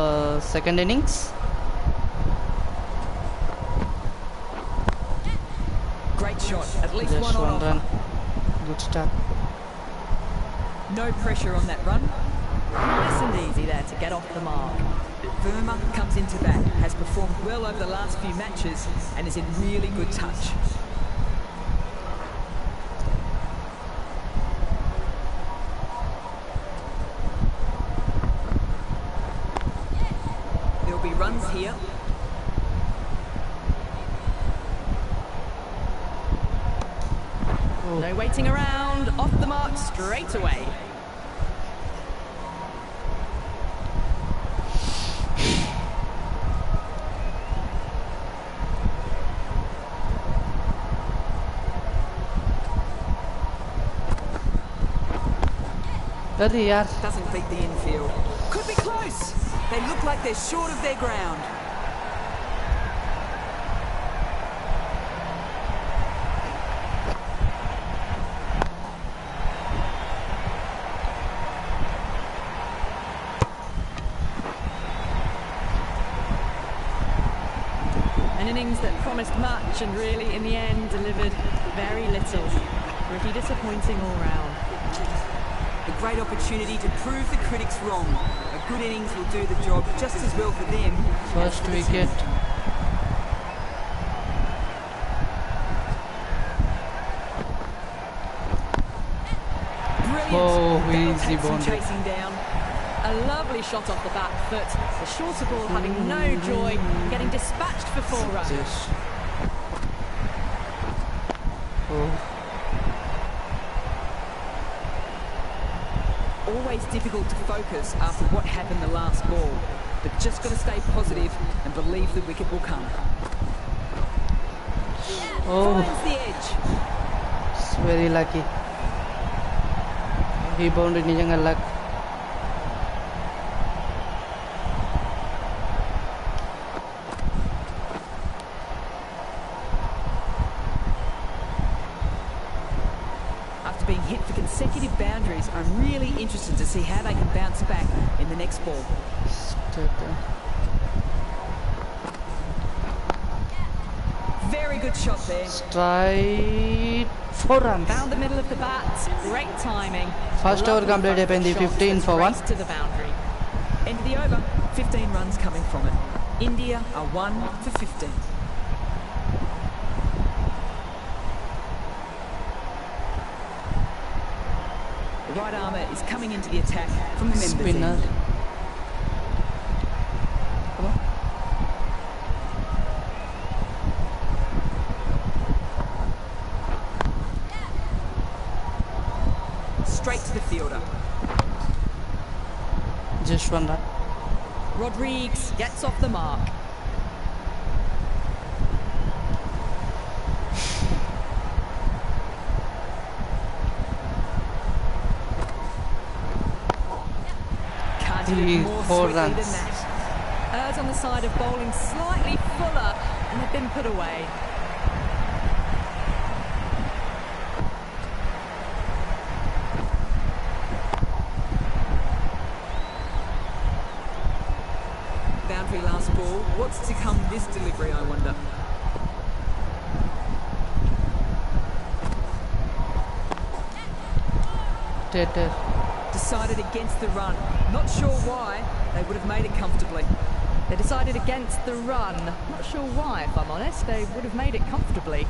second innings. Great shot, at least Just one on one offer. run. Good start. No pressure on that run. Nice and easy there to get off the mark. Verma comes into bat, has performed well over the last few matches and is in really good touch. There'll be runs here. No waiting around, off the mark straight away. अरे यार, Doesn't beat the infield. Could be close. They look like they're short of their ground. An innings that promised much and really, in the end, delivered very little. Pretty disappointing all round. A great opportunity to prove the critics wrong. A good innings will do the job just as well for them. first wicket. Brilliant. Oh, That'll easy take some boundary. chasing down. A lovely shot off the back foot. The shorter ball having no joy, getting dispatched for 4 runs. Yes. Oh, Always difficult to focus after what happened the last ball, but just got to stay positive and believe the wicket will come. oh, Finds the edge. it's very lucky. He boundary నిజంగా luck. After being hit for consecutive boundaries, guys. I'm really interested to see how they can bounce back in the next ball. Very good shot there. Straight 4 runs. Found the middle of the bat. Great timing. First over complete అయిపోయింది 15 for 1. To the boundary. End of the over. 15 runs coming from it. India are 1 for 15. The right armour is coming into the attack from the members' Spinner. end. Come on. Straight to the fielder. Just 1 run. Rodriguez gets off the mark. Can't hit it more 4 sweetly runs. than that. Errs on the side of bowling slightly fuller, and they've been put away. Boundary last ball. What's to come this delivery, I wonder? Dead. Decided against the run. Not sure why. They would have made it comfortably. They decided against the run. Not sure why, if I'm honest. They would have made it comfortably.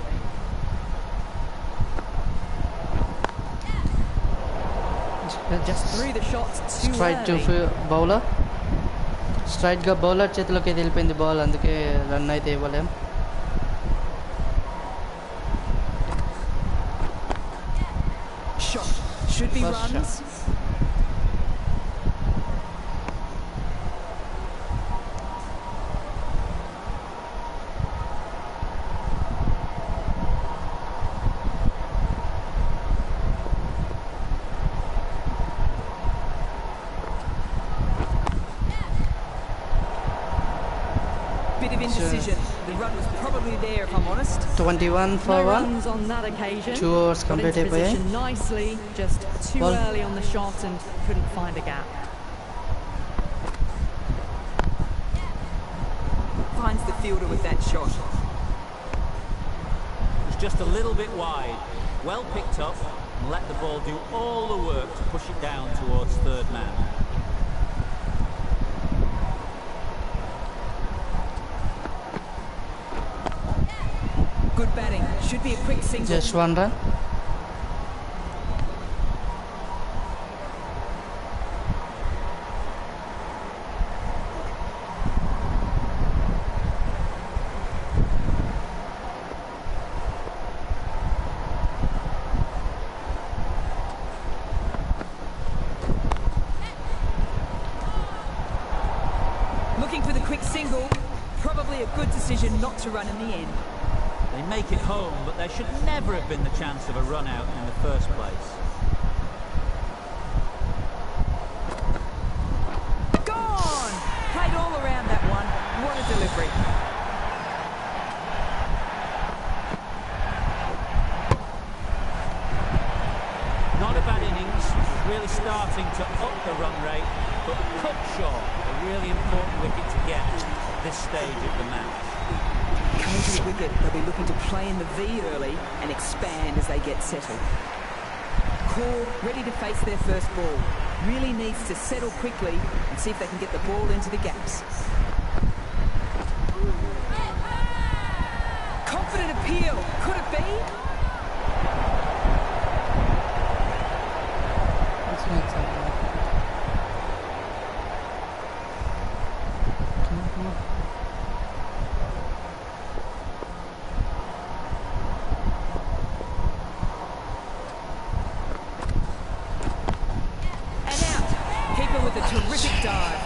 Just threw the shot too Straight to early. bowler. Straight గా bowler చేతిలోకి వెళ్ళిపోయింది ball, అందుకే run అయితే ఇవ్వలేం. Shot. Should be First runs. Bit of indecision. The run was probably there, if I'm honest. 21 for No 1. runs on that occasion. 2 overs Got complete into అయిపోయాయి. position nicely, just too Ball. early on the shot and couldn't find a gap. Finds the fielder with that shot. It was just a little bit wide. Well picked up and let the ball do all the work to push it down towards third man. Good batting. Should be a quick single. Just 1 run. Looking for the quick single. Probably a good decision not to run in the end. They make it home, but there should never have been the chance of a run out in the first place. Gone! Played all around that one. What a delivery. Not a bad innings, was really starting to up the run rate, but cut short, a really important wicket to get at this stage of the match. Coming to the wicket, they'll be looking to play in the V early and expand as they get settled. Core ready to face their first ball. Really needs to settle quickly and see if they can get the ball into the gaps. Confident appeal. Could it be? That's not so bad. Come on. And out. Keeper with a terrific dive.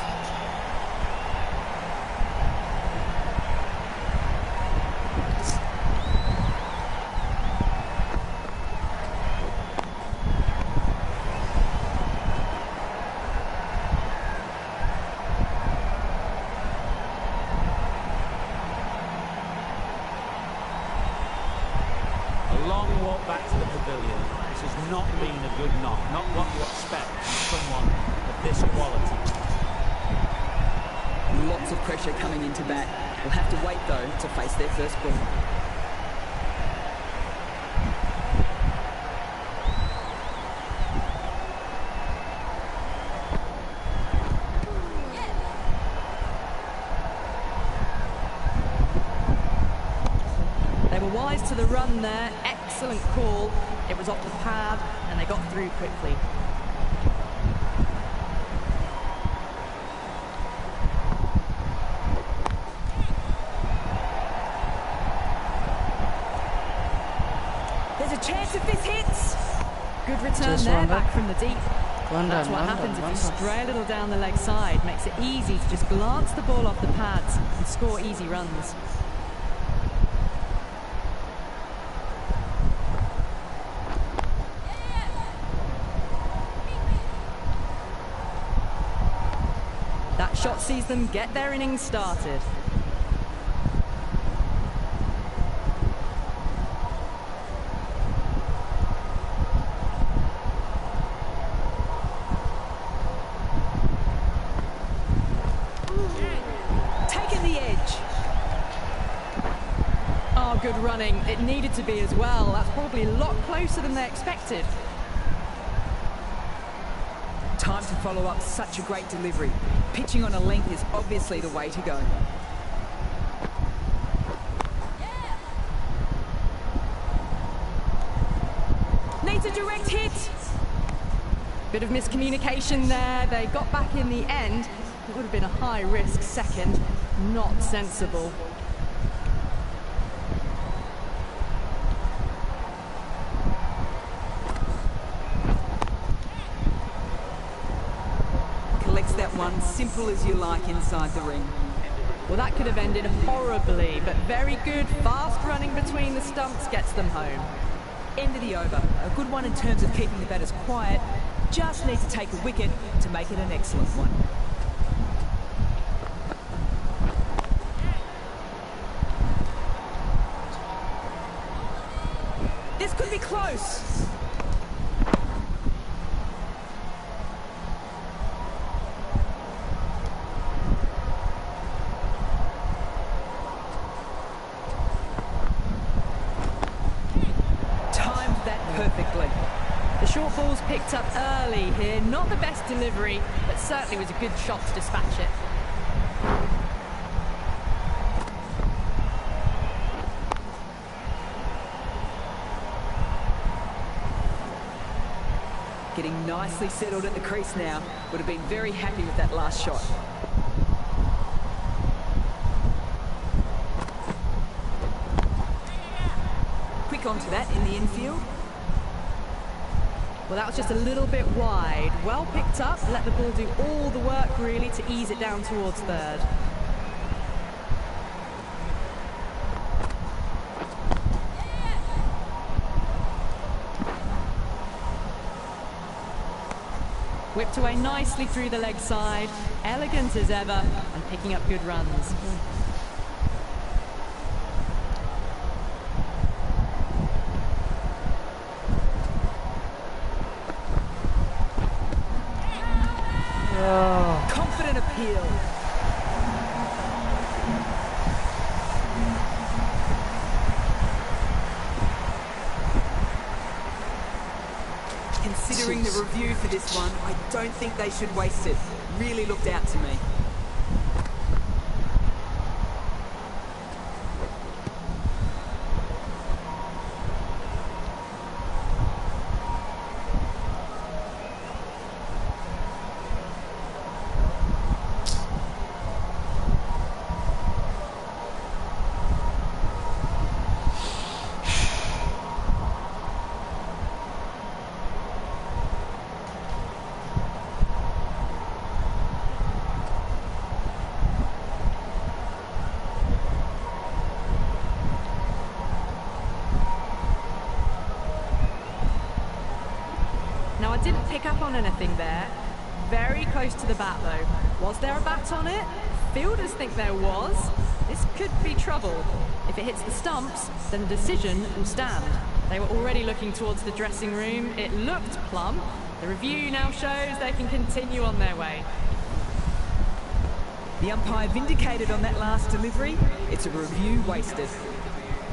A long walk back to the pavilion. This has not been a good knock, not what you this quality. Lots of pressure coming into bat. We'll have to wait, though, to face their first ball. They were wise to the run there. Excellent call. It was off the pad and they got through quickly. There's a chance if this hits. Good return Just there, one run. back from the deep. One That's run, what one happens run, if you one run. stray a little down the leg side. Makes it easy to just glance the ball off the pads and score easy runs. That shot sees them get their innings started. Taking the edge. Oh, good running. It needed to be as well. That's probably a lot closer than they expected. Time to follow up such a great delivery. Pitching on a length is obviously the way to go. Needs a direct hit. Bit of miscommunication there. They got back in the end. It would have been a high-risk second. Not sensible. Collects that one, simple as you like, inside the ring. Well, that could have ended horribly, but very good. Fast running between the stumps gets them home. End of the over. A good one in terms of keeping the batters quiet. Just need to take a wicket to make it an excellent one. This could be close. Timed that perfectly. The short ball's picked up early here. Not the best delivery, but certainly was a good shot to dispatch it. Getting nicely settled at the crease now. Would have been very happy with that last shot. Quick onto that in the infield. Well, that was just a little bit wide. Well picked up. Let the ball do all the work, really, to ease it down towards third. Whipped away nicely through the leg side. Elegant as ever and picking up good runs. Oh, Confident appeal. Considering the review for this one, I don't think they should waste it. Really looked out to me. Now, I didn't pick up on anything there. Very close to the bat, though. Was there a bat on it? Fielders think there was. This could be trouble. If it hits the stumps, then the decision will stand. They were already looking towards the dressing room. It looked plumb. The review now shows they can continue on their way. The umpire vindicated on that last delivery. It's a review wasted.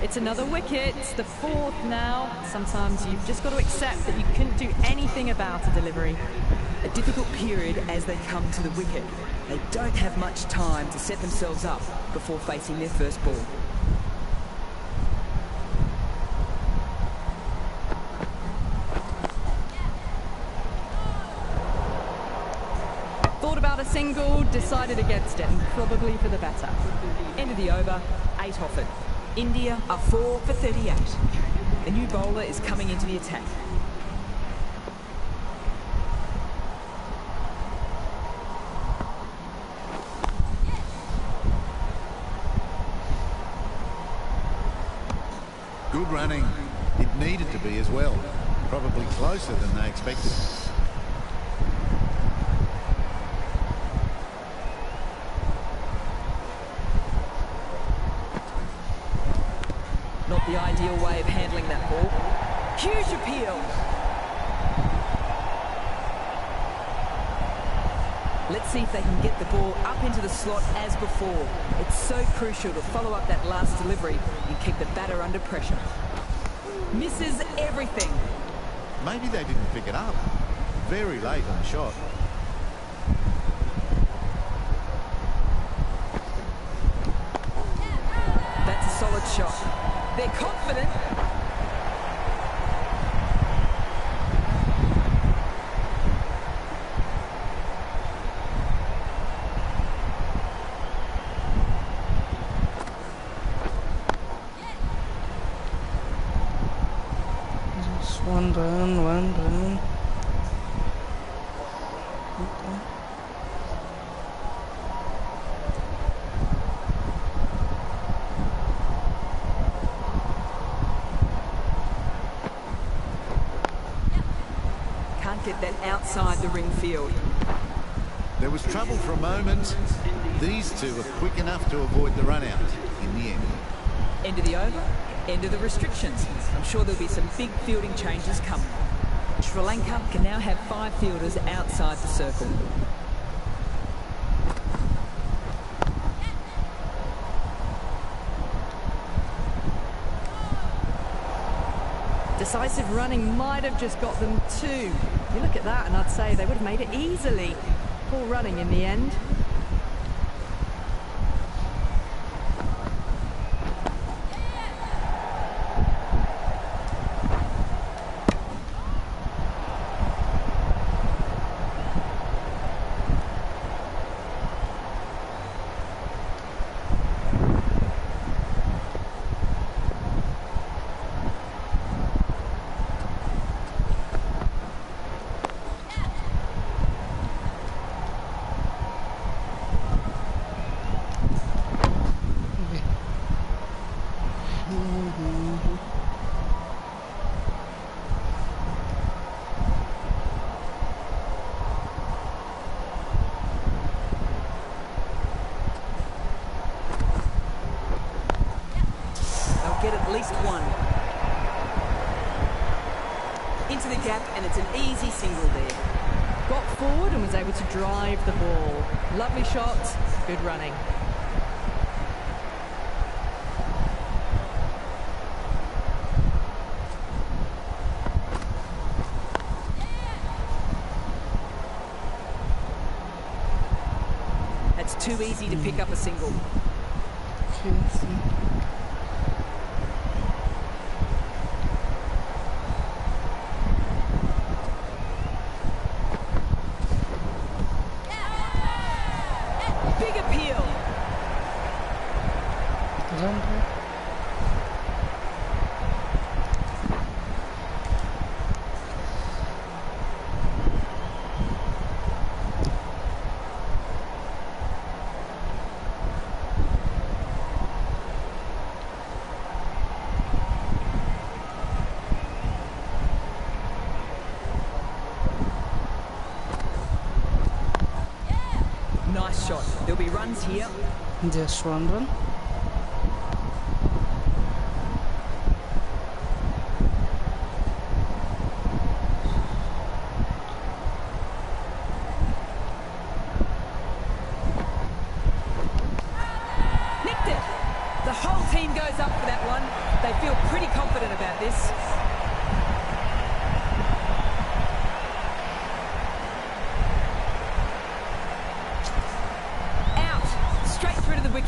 It's another wicket, it's the 4th now. Sometimes you've just got to accept that you couldn't do anything about a delivery. A difficult period as they come to the wicket. They don't have much time to set themselves up before facing their first ball. Thought about a single, decided against it, and probably for the better. End of the over, 8 offered. India are 4 for 38. The new bowler is coming into the attack. Good running. It needed to be as well. Probably closer than they expected. Not the ideal way of handling that ball. Huge appeal. Let's see if they can get the ball up into the slot as before. It's so crucial to follow up that last delivery and keep the batter under pressure. Misses everything. Maybe they didn't pick it up. Very late on the shot. That's a solid shot. They're confident. Just one run. Okay. Can't get that outside the ring field. There was trouble for a moment. These two were quick enough to avoid the run out in the end. End of the over, end of the restrictions. I'm sure there'll be some big fielding changes coming. Sri Lanka can now have 5 fielders outside the circle. Decisive running might have just got them 2. You look at that and I'd say they would have made it easily. Poor running in the end. Get at least 1. Into the gap, and it's an easy single there. Got forward and was able to drive the ball. Lovely shot, good running. That's too easy to pick up a single. Big appeal. Nice shot. There'll be runs here. Just one run.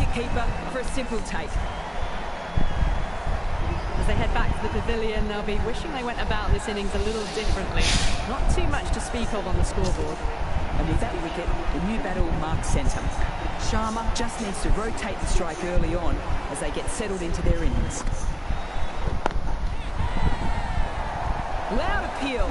wicketkeeper for a simple take. As they head back to the pavilion, they'll be wishing they went about this innings a little differently. Not too much to speak of on the scoreboard. And with that wicket, the new battle marks centre. Sharma just needs to rotate the strike early on as they get settled into their innings. Loud appeal.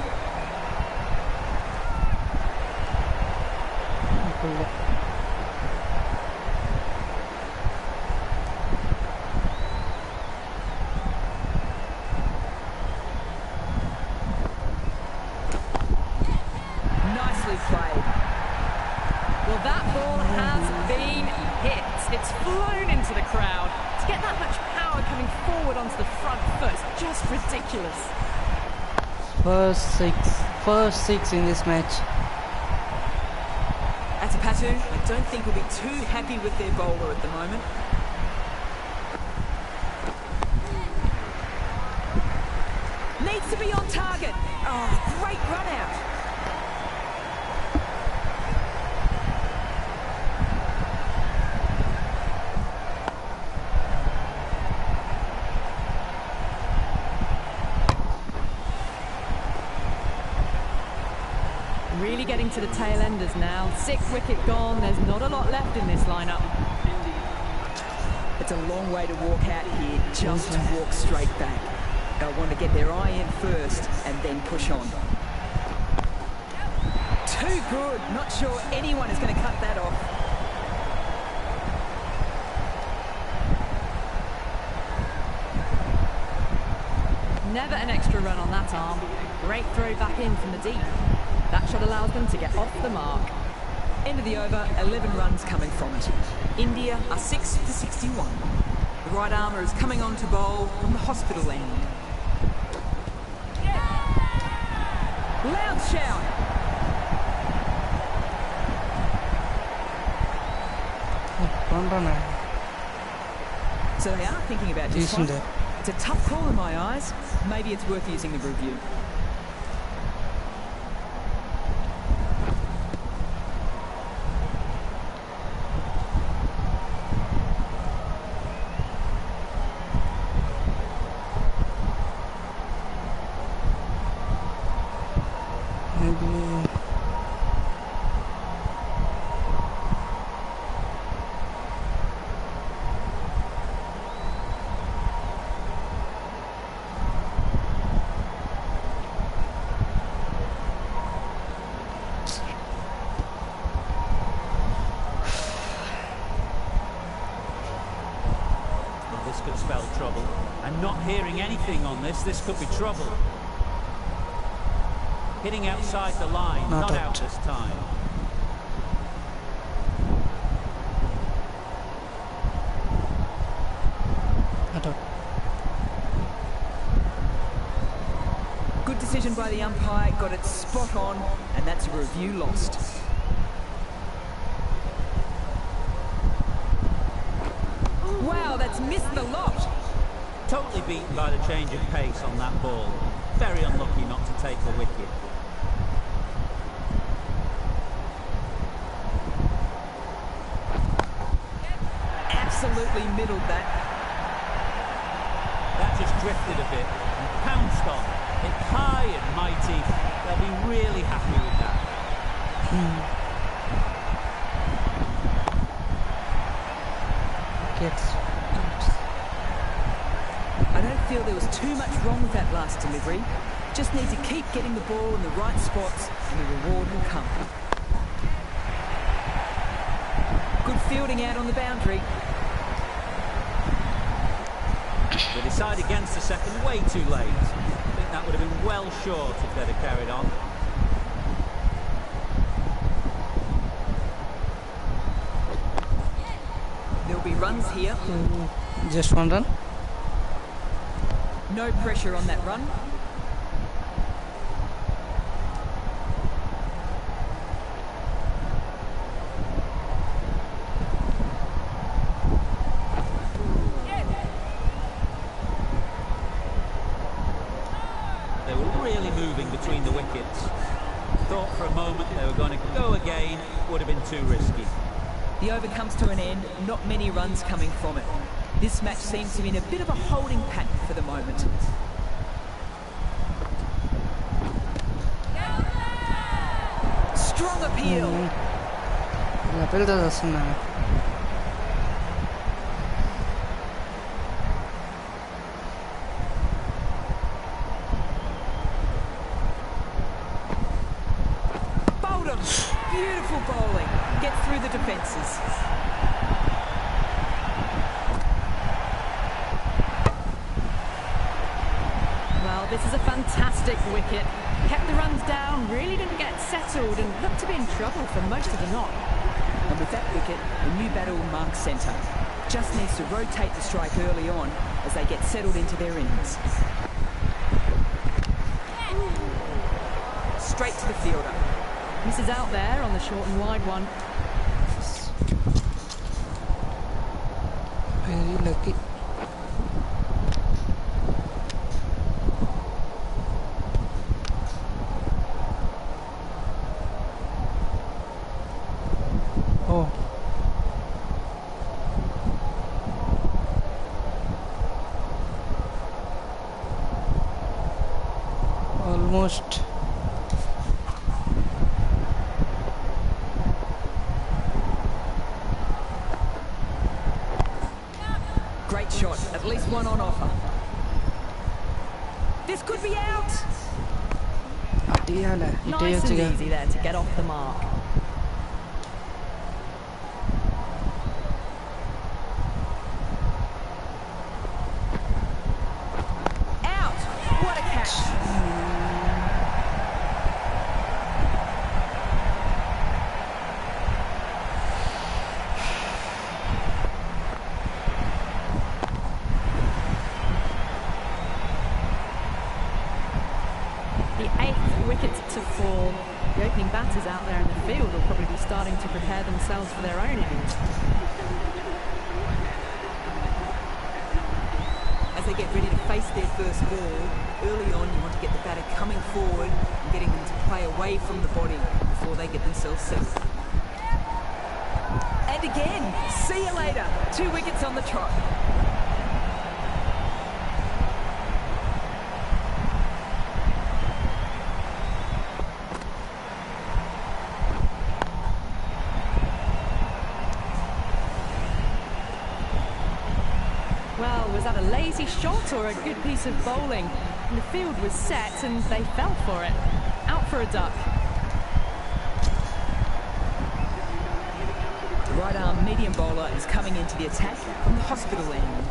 Nicely played. Well, that ball has been hit. It's flown into the crowd. To get that much power coming forward onto the front foot is just ridiculous. First six in this match. Atapatu, I don't think will be too happy with their bowler at the moment. Needs to be on target. Oh, great run out. Really getting to the tail enders now. 6th wicket gone. There's not a lot left in this lineup. It's a long way to walk out here, just to walk straight back. They'll want to get their eye in first and then push on. Too good. Not sure anyone is going to cut that off. Never an extra run on that arm. Great throw back in from the deep. That shot allows them to get off the mark. End of the over, 11 runs coming from it. India are 6 for 61. The right armour is coming on to bowl from the hospital end. Loud shout. So they are thinking about this one. It's a tough call in my eyes. Maybe it's worth using the review. This could spell trouble. And not hearing anything on this could be trouble. Hitting outside the line, not out this time. Good decision by the umpire, got it spot on, and that's a review lost. Wow, that's missed the lot. Totally beaten by the change of pace on that ball. Very unlucky not to take the wicket. Absolutely middled that. That just drifted a bit and pounced on. It's high and mighty. They'll be really happy with that. I don't feel there was too much wrong with that last delivery. Just need to keep getting the ball in the right spots and the reward will come. Good fielding out on the boundary. They decide against the second way too late. I think that would have been well short if they'd have carried on. There'll be runs here. Just one run. No pressure on that run. They were really moving between the wickets. Thought for a moment they were going to go again, would have been too risky. The over comes to an end, not many runs coming from it. This match seems to be in a bit of a holding pattern for the moment. Strong appeal. Appeal వస్తున్నా. Beautiful bowling. Gets through the defences. Well, this is a fantastic wicket. Kept the runs down, really didn't get settled and looked to be in trouble for most of the knock. And with that wicket, the new batter will mark centre. Just needs to rotate the strike early on as they get settled into their innings. Straight to the fielder. Misses out there on the short and wide one. Very lucky. Oh. Almost. Great shot, at least one on offer. This could be out. Nice and easy there to get off the mark. Out! What a catch! The 8th wicket to fall. The opening batters out there in the field will probably be starting to prepare themselves for their own innings. As they get ready to face their first ball, early on you want to get the batter coming forward and getting them to play away from the body before they get themselves settled. And again, see you later. 2 wickets on the trot. Well, was that a lazy shot or a good piece of bowling? And the field was set and they fell for it. Out for a duck. The right arm medium bowler is coming into the attack from the hospital end.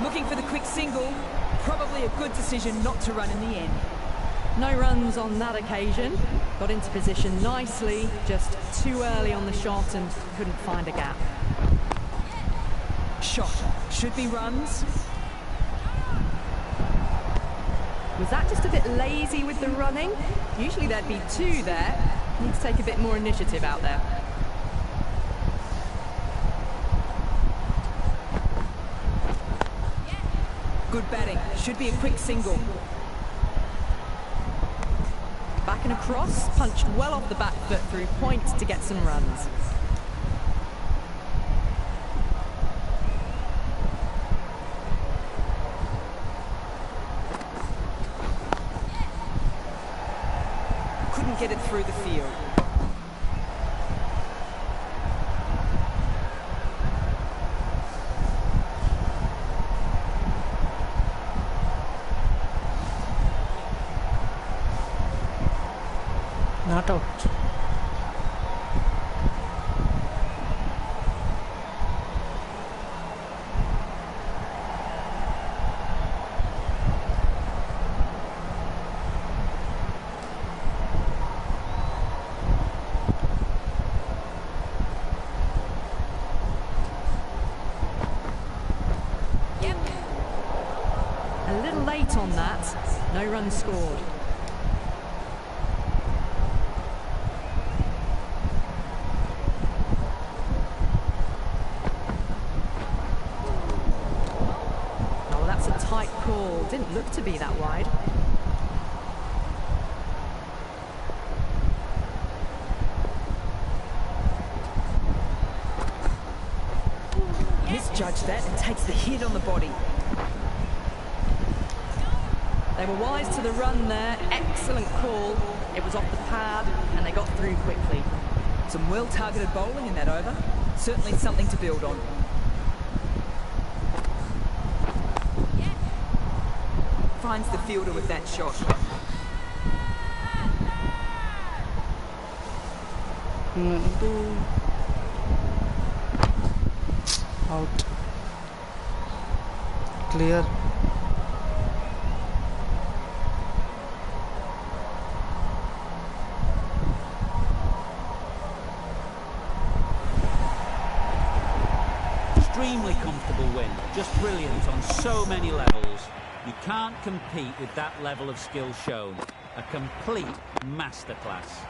Looking for the quick single. Probably a good decision not to run in the end. No runs on that occasion. Got into position nicely, just too early on the shot and couldn't find a gap. Shot. Should be runs. Was that just a bit lazy with the running? Usually there'd be 2 there. Need to take a bit more initiative out there. Good batting. Should be a quick single. Back and across, punched well off the back foot through point to get some runs. Couldn't get it through the field. Not out. A little late on that. No runs scored. right call. Didn't look to be that wide. Misjudged that and takes the hit on the body. They were wise to the run there. Excellent call. It was off the pad and they got through quickly. Some well-targeted bowling in that over. Certainly something to build on. Finds the fielder with that shot. Out. Clear. Extremely comfortable win, just brilliant on so many levels. You can't compete with that level of skill shown. A complete masterclass.